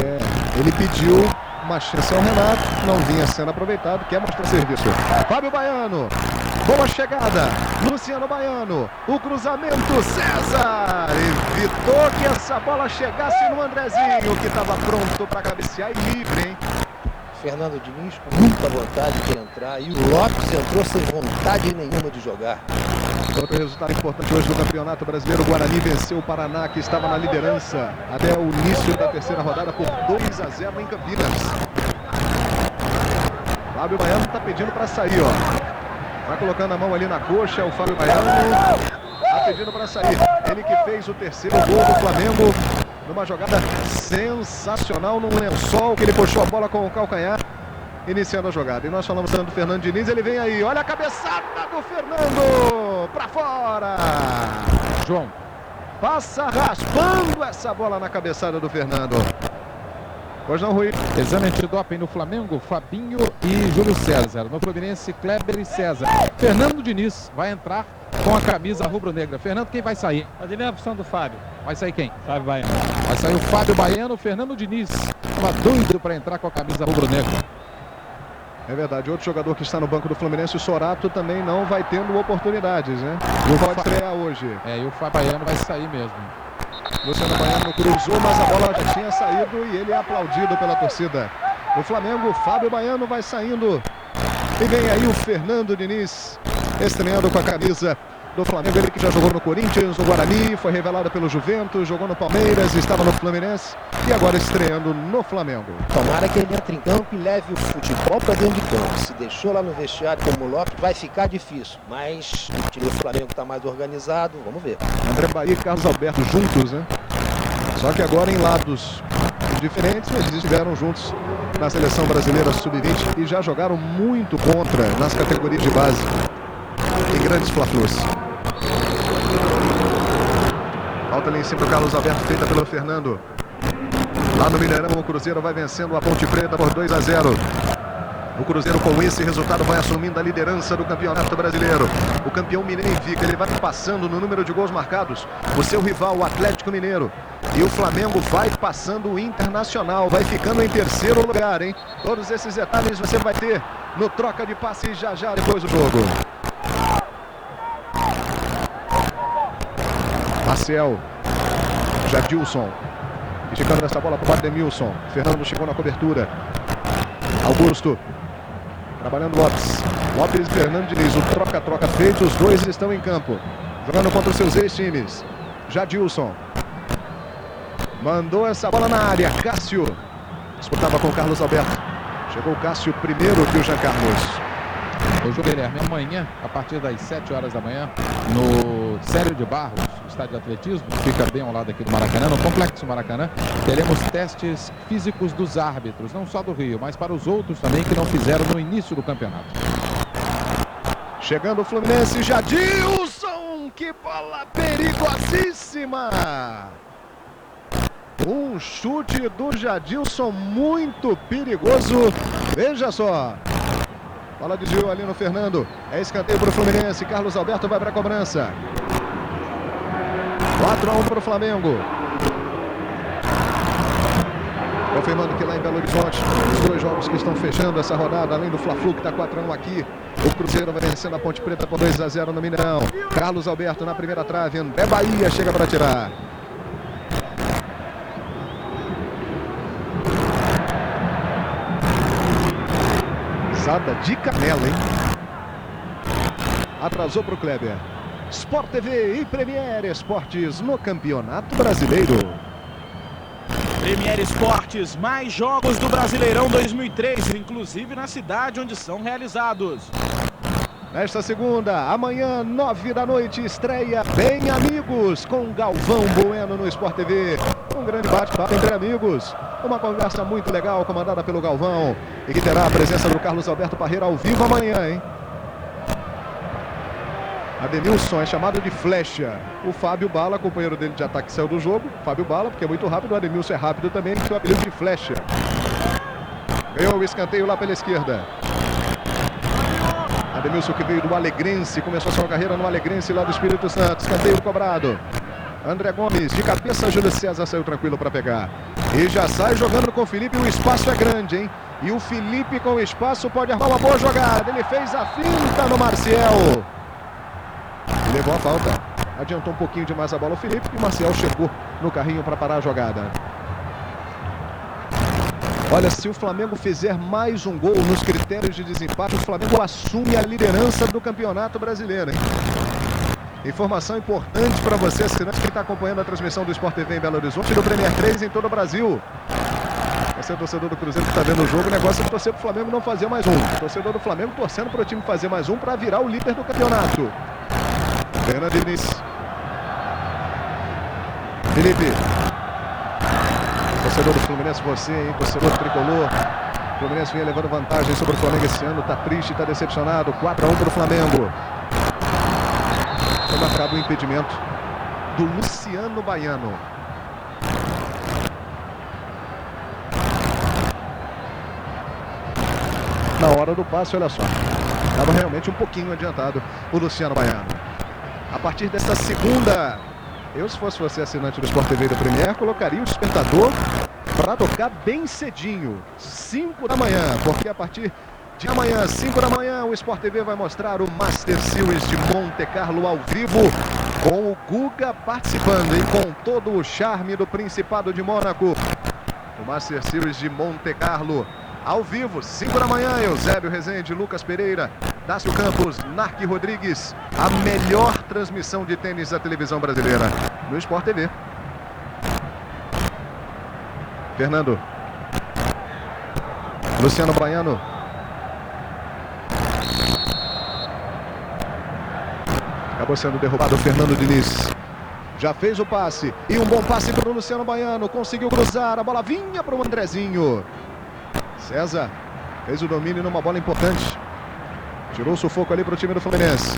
Ele pediu uma chance ao Renato, não vinha sendo aproveitado, quer mostrar serviço. Fábio Baiano, boa chegada, Luciano Baiano, o cruzamento, César, evitou que essa bola chegasse no Andrezinho, que estava pronto para cabecear e livre, hein? Fernando Diniz com muita vontade de entrar e o Lopes entrou sem vontade nenhuma de jogar. Outro resultado importante hoje do Campeonato Brasileiro, o Guarani venceu o Paraná, que estava na liderança até o início da terceira rodada por 2-0 em Campinas. Fábio Baiano está pedindo para sair, ó. Vai colocando a mão ali na coxa, o Fábio Baiano está pedindo para sair. Ele que fez o terceiro gol do Flamengo numa jogada sensacional num lençol, que ele puxou a bola com o calcanhar, iniciando a jogada. E nós falamos tanto do Fernando Diniz, ele vem aí, olha a cabeçada do Fernando, para fora. João passa raspando essa bola na cabeçada do Fernando. Pois não, Rui? Exame antidoping no Flamengo, Fabinho e Júlio César. No Fluminense, Kleber e César. Fernando Diniz vai entrar com a camisa rubro-negra. Fernando, quem vai sair? Mas ele é a opção do Fábio. Vai sair quem? Fábio Baiano. Vai sair o Fábio Baiano, o Fernando Diniz. Estava doido para entrar com a camisa rubro-negra. É verdade, outro jogador que está no banco do Fluminense, o Sorato, também não vai tendo oportunidades, né? Não pode estrear hoje. E o Fábio Baiano vai sair mesmo. Luciano Baiano cruzou, mas a bola já tinha saído e ele é aplaudido pela torcida. O Flamengo, Fábio Baiano vai saindo. E vem aí o Fernando Diniz, estreando com a camisa do Flamengo. Ele que já jogou no Corinthians, no Guarani, foi revelado pelo Juventus, jogou no Palmeiras, estava no Fluminense e agora estreando no Flamengo. Tomara que ele entre em campo e leve o futebol para dentro de campo. Se deixou lá no vestiário como o Lopes, vai ficar difícil. Mas o time do Flamengo está mais organizado, vamos ver. André Bahia e Carlos Alberto juntos, né? Só que agora em lados diferentes, eles estiveram juntos na seleção brasileira sub-20 e já jogaram muito contra nas categorias de base em grandes fla-flus. Falta ali em cima do Carlos Alberto, feita pelo Fernando. Lá no Mineirão, o Cruzeiro vai vencendo a Ponte Preta por 2-0. O Cruzeiro, com esse resultado, vai assumindo a liderança do Campeonato Brasileiro. O campeão mineiro Invicta, ele vai passando no número de gols marcados o seu rival, o Atlético Mineiro. E o Flamengo vai passando o Internacional, vai ficando em terceiro lugar, hein? Todos esses detalhes você vai ter no Troca de Passes já depois do jogo. Marcel, Jadilson, esticando essa bola para o Ademilson. Fernando chegou na cobertura. Augusto, trabalhando Lopes e Fernando Diniz. O troca-troca feito, os dois estão em campo, jogando contra os seus ex-times. Jadilson mandou essa bola na área. Cássio disputava com o Carlos Alberto. Chegou o Cássio primeiro que o Jean Carlos. O jogo, Guilherme, amanhã, a partir das 7 horas da manhã, no Célio de Barros, estádio de atletismo, que fica bem ao lado aqui do Maracanã, no Complexo Maracanã, teremos testes físicos dos árbitros, não só do Rio, mas para os outros também que não fizeram no início do campeonato. Chegando o Fluminense, Jadilson, que bola perigosíssima! Um chute do Jadilson muito perigoso, veja só. Bola desviou ali no Fernando. É escanteio para o Fluminense. Carlos Alberto vai para a cobrança. 4-1 para o Flamengo. Confirmando que lá em Belo Horizonte, os dois jogos que estão fechando essa rodada, além do Fla-Flu que está 4-1 aqui, o Cruzeiro vai vencendo a Ponte Preta por 2-0 no Mineirão. Carlos Alberto na primeira trave. André Bahia chega para tirar. De canela, hein? Atrasou para o Kleber. Sport TV e Premier Esportes no Campeonato Brasileiro. Premier Esportes, mais jogos do Brasileirão 2003, inclusive na cidade onde são realizados. Nesta segunda, amanhã, 9 da noite, estreia Bem Amigos com Galvão Bueno no Sport TV. Um grande bate-papo entre amigos. Uma conversa muito legal, comandada pelo Galvão. E que terá a presença do Carlos Alberto Parreira ao vivo amanhã, hein? Ademilson é chamado de flecha. O Fábio Bala, companheiro dele de ataque, saiu do jogo. Fábio Bala, porque é muito rápido. O Ademilson é rápido também, ele tem o apelido de flecha. Ganhou o escanteio lá pela esquerda. Ademilson, que veio do Alegrense, começou a sua carreira no Alegrense lá do Espírito Santo. Escanteio cobrado. André Gomes, de cabeça, Júlio César saiu tranquilo para pegar. E já sai jogando com o Felipe, o espaço é grande, hein? E o Felipe com o espaço pode armar uma boa jogada. Ele fez a finta no Marcial. Levou a falta. Adiantou um pouquinho demais a bola o Felipe e o Marcial chegou no carrinho para parar a jogada. Olha, se o Flamengo fizer mais um gol nos critérios de desempate, o Flamengo assume a liderança do Campeonato Brasileiro, hein? Informação importante para você, assinante que está acompanhando a transmissão do Sport TV em Belo Horizonte e do Premier 3 em todo o Brasil. Você é torcedor do Cruzeiro que está vendo o jogo, o negócio é torcer para o Flamengo não fazer mais um. Torcedor do Flamengo torcendo para o time fazer mais um para virar o líder do campeonato. Fernando Diniz. Felipe. Torcedor do Fluminense, você, hein? Torcedor do Tricolor. O Fluminense vinha levando vantagem sobre o Flamengo esse ano, está triste, está decepcionado. 4-1 para o Flamengo. Foi marcado o impedimento do Luciano Baiano. Na hora do passe, olha só, estava realmente um pouquinho adiantado o Luciano Baiano. A partir desta segunda, eu, se fosse você, assinante do Sport TV da Premier, colocaria o despertador para tocar bem cedinho, 5 da manhã, porque a partir de amanhã, 5 da manhã, o Sport TV vai mostrar o Master Series de Monte Carlo ao vivo, com o Guga participando e com todo o charme do Principado de Mônaco. O Master Series de Monte Carlo ao vivo, 5 da manhã, Eusébio Rezende, Lucas Pereira, Dácio Campos, Narque Rodrigues, a melhor transmissão de tênis da televisão brasileira no Sport TV. Fernando. Luciano Baiano. Acabou sendo derrubado o Fernando Diniz. Já fez o passe. E um bom passe para o Luciano Baiano. Conseguiu cruzar. A bola vinha para o Andrezinho. César fez o domínio numa bola importante. Tirou o sufoco ali para o time do Fluminense.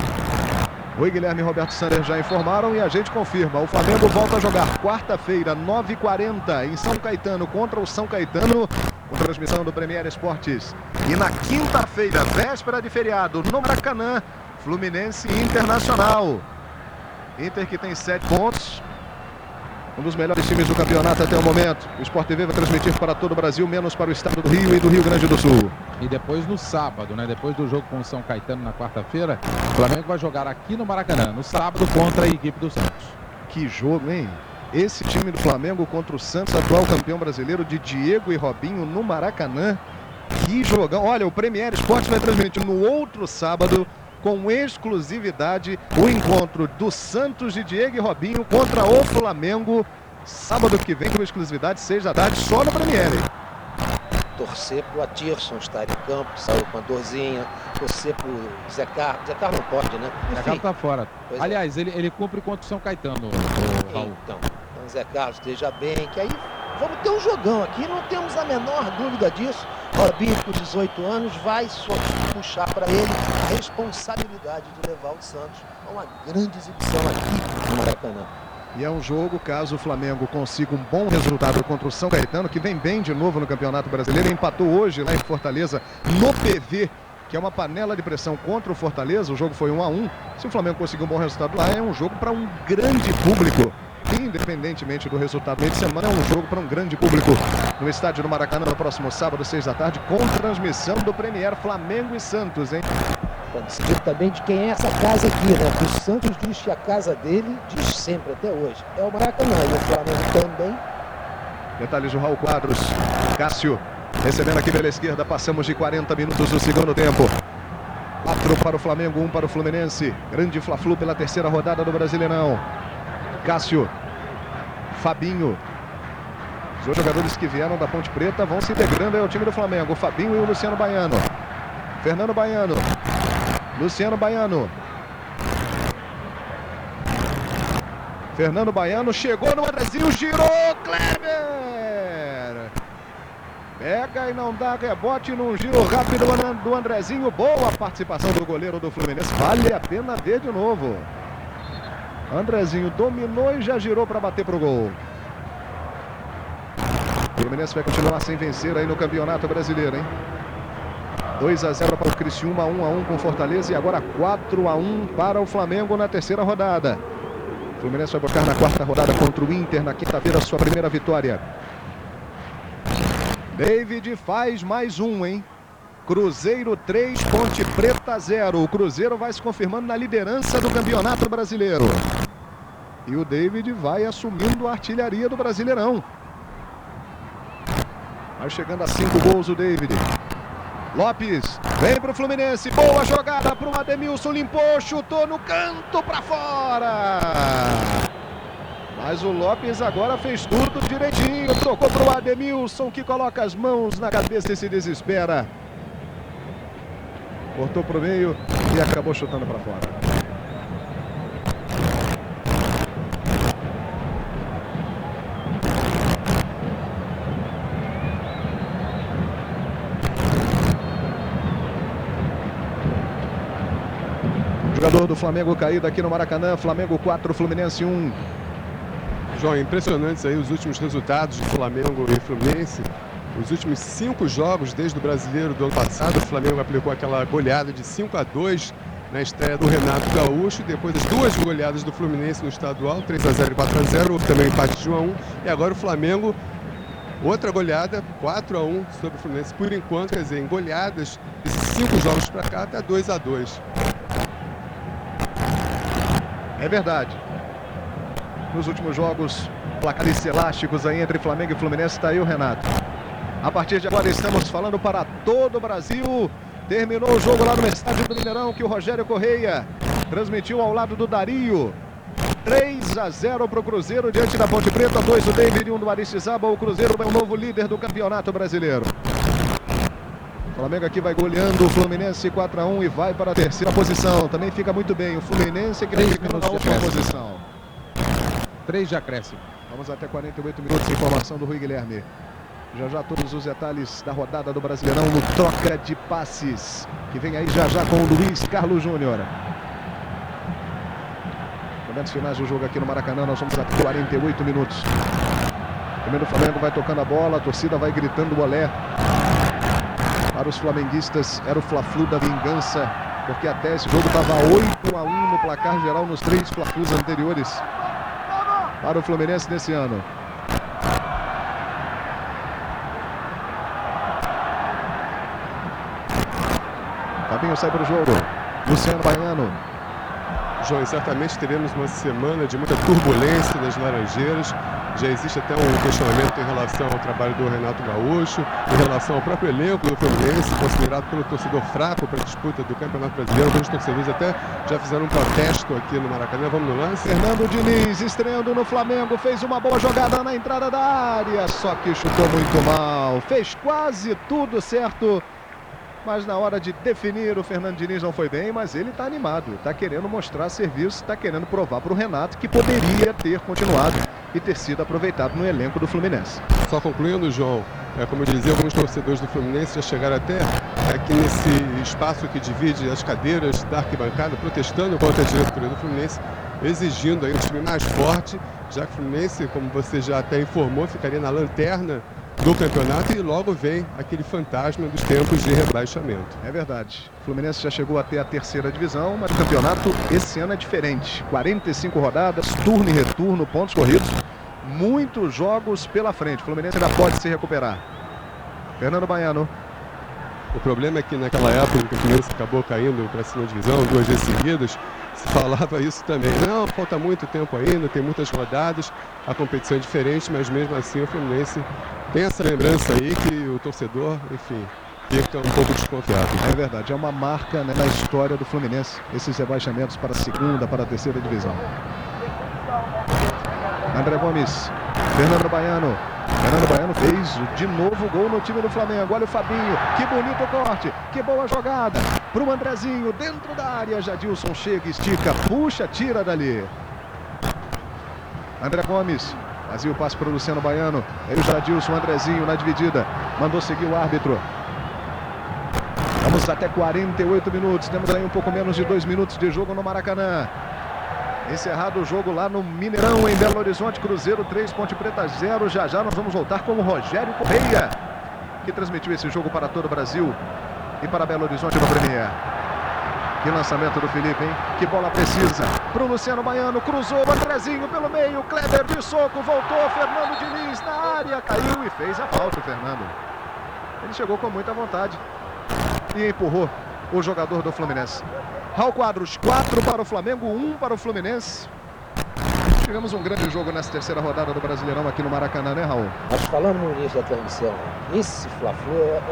Rui Guilherme e Roberto Sander já informaram e a gente confirma. O Flamengo volta a jogar quarta-feira, 9h40, em São Caetano, contra o São Caetano, com transmissão do Premier Esportes. E na quinta-feira, véspera de feriado, no Maracanã, Fluminense Internacional. Inter que tem 7 pontos. Um dos melhores times do campeonato até o momento. O Sport TV vai transmitir para todo o Brasil, menos para o estado do Rio e do Rio Grande do Sul. E depois no sábado, né? Depois do jogo com o São Caetano na quarta-feira, o Flamengo vai jogar aqui no Maracanã, no sábado, contra a equipe do Santos. Que jogo, hein? Esse time do Flamengo contra o Santos, atual campeão brasileiro, de Diego e Robinho no Maracanã. Que jogão. Olha, o Premier Esportes vai transmitir no outro sábado, com exclusividade, o encontro do Santos de Diego e Robinho contra o Flamengo. Sábado que vem, com exclusividade, 6 da tarde, só no Premier. Torcer pro Atirson estar em campo, saiu com a dorzinha. Torcer pro Zé Carlos. Zé Carlos não pode, né? Zé Carlos tá fora. Pois Aliás, ele cumpre contra o São Caetano, o Raul. Então, Zé Carlos esteja bem, que aí vamos ter um jogão aqui, não temos a menor dúvida disso. Robinho, com 18 anos, vai só puxar para ele a responsabilidade de levar o Santos a uma grande exibição aqui no Maracanã. E é um jogo, caso o Flamengo consiga um bom resultado contra o São Caetano, que vem bem de novo no Campeonato Brasileiro, empatou hoje lá em Fortaleza, no PV, que é uma panela de pressão contra o Fortaleza. O jogo foi 1-1. Se o Flamengo conseguir um bom resultado lá, é um jogo para um grande público. Independentemente do resultado meio de semana, é um jogo para um grande público no estádio do Maracanã, no próximo sábado, 6 da tarde, com transmissão do Premier Flamengo e Santos, hein? Pode ser também de quem é essa casa aqui, né? O Santos diz que a casa dele, diz sempre até hoje, é o Maracanã, e o Flamengo também. Detalhes do Raul Quadros. Cássio recebendo aqui pela esquerda. Passamos de 40 minutos do segundo tempo. 4 para o Flamengo, 1 para o Fluminense. Grande Fla-Flu pela terceira rodada do Brasileirão. Cássio, Fabinho. Os dois jogadores que vieram da Ponte Preta vão se integrando ao time do Flamengo. O Fabinho e o Luciano Baiano. Fernando Baiano. Luciano Baiano. Fernando Baiano chegou no Andrezinho, girou, Kleber! Pega e não dá rebote num giro rápido do Andrezinho. Boa participação do goleiro do Fluminense. Vale a pena ver de novo. Andrezinho dominou e já girou para bater pro gol. O Fluminense vai continuar sem vencer aí no Campeonato Brasileiro, hein? 2-0 para o Criciúma, 1-1 com Fortaleza e agora 4-1 para o Flamengo na terceira rodada. O Fluminense vai buscar na quarta rodada contra o Inter na quinta-feira sua primeira vitória. David faz mais um, hein? Cruzeiro 3, Ponte Preta 0. O Cruzeiro vai se confirmando na liderança do Campeonato Brasileiro. E o David vai assumindo a artilharia do Brasileirão. Vai chegando a 5 gols o David. Lopes vem para o Fluminense. Boa jogada para o Ademilson. Limpou, chutou no canto para fora. Mas o Lopes agora fez tudo direitinho. Tocou para o Ademilson, que coloca as mãos na cabeça e se desespera. Cortou para o meio e acabou chutando para fora. Jogador do Flamengo caído aqui no Maracanã. Flamengo 4, Fluminense 1. João, impressionantes aí os últimos resultados do Flamengo e Fluminense. Os últimos 5 jogos desde o Brasileiro do ano passado, o Flamengo aplicou aquela goleada de 5-2 na estreia do Renato Gaúcho. Depois as 2 goleadas do Fluminense no estadual, 3-0 e 4-0, houve também empate de 1-1. E agora o Flamengo, outra goleada, 4-1 sobre o Fluminense. Por enquanto, quer dizer, em goleadas, esses 5 jogos para cá, está 2-2. É verdade. Nos últimos jogos, placares elásticos aí entre Flamengo e Fluminense. Está aí o Renato. A partir de agora estamos falando para todo o Brasil. Terminou o jogo lá no estádio do Mineirão, que o Rogério Correia transmitiu ao lado do Dario. 3-0 para o Cruzeiro diante da Ponte Preta. 2 do David e 1 do Aristizábal. O Cruzeiro é o novo líder do Campeonato Brasileiro. O Flamengo aqui vai goleando o Fluminense 4-1 e vai para a terceira posição. Também fica muito bem. O Fluminense que vai ficando na última posição. 3 de acréscimo. Vamos até 48 minutos de informação do Rui Guilherme. Já já todos os detalhes da rodada do Brasileirão no Troca de Passes, que vem aí já já com o Luiz Carlos Júnior. Momentos finais do jogo aqui no Maracanã, nós vamos a 48 minutos. O time do Flamengo vai tocando a bola, a torcida vai gritando olé. Para os flamenguistas era o Fla-Flu da vingança, porque até esse jogo estava 8-1 no placar geral nos 3 Fla-Flus anteriores para o Fluminense nesse ano. Fabinho sai para o jogo. Luciano Baiano. João, certamente teremos uma semana de muita turbulência nas Laranjeiras. Já existe até um questionamento em relação ao trabalho do Renato Gaúcho, em relação ao próprio elenco do Fluminense, considerado pelo torcedor fraco para a disputa do Campeonato Brasileiro. Alguns torcedores até já fizeram um protesto aqui no Maracanã. Vamos no lance. Fernando Diniz estreando no Flamengo, fez uma boa jogada na entrada da área, só que chutou muito mal. Fez quase tudo certo, mas na hora de definir o Fernando Diniz não foi bem, mas ele está animado, está querendo mostrar serviço, está querendo provar para o Renato que poderia ter continuado e ter sido aproveitado no elenco do Fluminense. Só concluindo, João, como eu dizia, alguns torcedores do Fluminense já chegaram até aqui nesse espaço que divide as cadeiras da arquibancada, protestando contra a diretoria do Fluminense, exigindo aí um time mais forte, já que o Fluminense, como você já até informou, ficaria na lanterna do campeonato e logo vem aquele fantasma dos tempos de rebaixamento. É verdade. O Fluminense já chegou até a 3ª divisão, mas o campeonato esse ano é diferente. 45 rodadas, turno e retorno, pontos corridos, muitos jogos pela frente. O Fluminense ainda pode se recuperar. Fernando Baiano. O problema é que naquela época que o Fluminense acabou caindo para a 2ª divisão 2 vezes seguidas, se falava isso também. Não, falta muito tempo ainda, tem muitas rodadas, a competição é diferente, mas mesmo assim o Fluminense tem essa lembrança aí que o torcedor, enfim, fica um pouco desconfiado. É verdade, é uma marca, né, na história do Fluminense, esses rebaixamentos para a 2ª, para a 3ª divisão. André Gomes, Fernando Baiano. Fernando Baiano fez de novo gol no time do Flamengo. Olha o Fabinho, que bonito corte, que boa jogada para o Andrezinho, dentro da área. Jadilson chega, estica, puxa, tira dali. André Gomes, fazia o passe para o Luciano Baiano. Aí o Jadilson, Andrezinho na dividida, mandou seguir o árbitro. Vamos até 48 minutos, temos aí um pouco menos de 2 minutos de jogo no Maracanã. Encerrado o jogo lá no Mineirão, em Belo Horizonte. Cruzeiro 3, Ponte Preta 0. Já já nós vamos voltar com o Rogério Correia, que transmitiu esse jogo para todo o Brasil e para Belo Horizonte no Premier. Que lançamento do Felipe, hein? Que bola precisa para o Luciano Baiano. Cruzou o Andrezinho pelo meio. Kleber de soco, voltou. Fernando Diniz na área. Caiu e fez a falta o Fernando. Ele chegou com muita vontade e empurrou o jogador do Fluminense. Raul Quadros, 4 para o Flamengo, 1 para o Fluminense. Tivemos um grande jogo nessa 3ª rodada do Brasileirão aqui no Maracanã, né, Raul? Nós falamos no início da transmissão, esse Fla-Flu é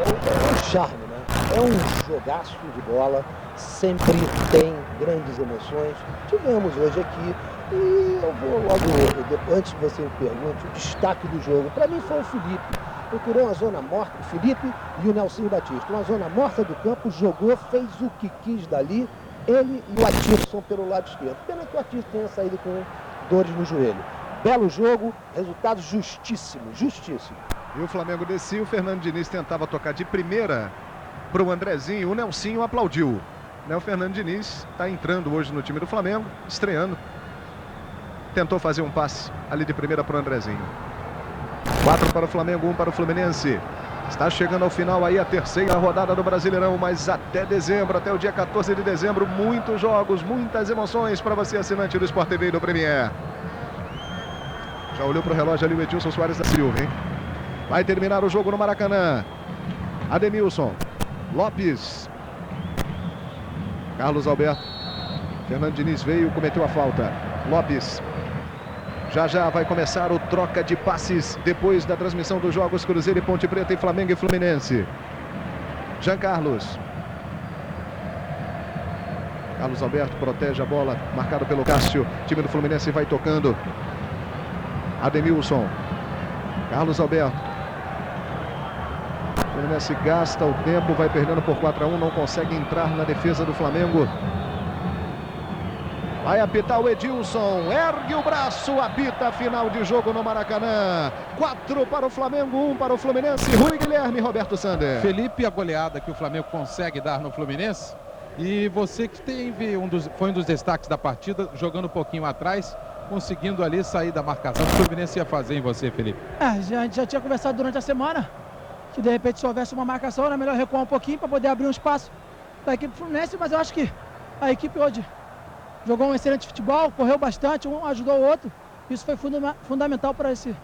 um charme, né? É um jogaço de bola, sempre tem grandes emoções. Tivemos hoje aqui e eu vou logo, antes que você me pergunte, o destaque do jogo, para mim foi o Felipe. Procurou uma zona morta, o Felipe e o Nelsinho Batista. Uma zona morta do campo, jogou, fez o que quis dali. Ele e o Atirson pelo lado esquerdo. Pena que o Atirson tenha saído com dores no joelho. Belo jogo, resultado justíssimo, justíssimo. E o Flamengo descia, o Fernando Diniz tentava tocar de primeira para o Andrezinho, o Nelsinho aplaudiu. O Fernando Diniz está entrando hoje no time do Flamengo, estreando. Tentou fazer um passe ali de primeira para o Andrezinho. 4 para o Flamengo, 1 para o Fluminense. Está chegando ao final aí a 3ª rodada do Brasileirão, mas até dezembro, até o dia 14 de dezembro, muitos jogos, muitas emoções para você, assinante do Sport TV e do Premier. Já olhou para o relógio ali o Edilson Soares da Silva, hein? Vai terminar o jogo no Maracanã. Ademilson, Lopes, Carlos Alberto. Fernando Diniz veio, cometeu a falta. Lopes. Já já vai começar o troca de passes depois da transmissão dos jogos Cruzeiro e Ponte Preta e Flamengo e Fluminense. Jean Carlos. Carlos Alberto protege a bola, marcado pelo Cássio. Time do Fluminense vai tocando. Ademilson. Carlos Alberto. O Fluminense gasta o tempo, vai perdendo por 4-1, não consegue entrar na defesa do Flamengo. Vai apitar o Edilson, ergue o braço, apita a final de jogo no Maracanã. 4 para o Flamengo, 1 para o Fluminense. Rui Guilherme, Roberto Sander. Felipe, a goleada que o Flamengo consegue dar no Fluminense E você que foi um dos destaques da partida, jogando um pouquinho atrás, conseguindo ali sair da marcação. O Fluminense ia fazer em você, Felipe? A gente já tinha conversado durante a semana que de repente se houvesse uma marcação era melhor recuar um pouquinho para poder abrir um espaço da equipe Fluminense, mas eu acho que a equipe hoje jogou um excelente futebol, correu bastante, um ajudou o outro. Isso foi fundamental para esse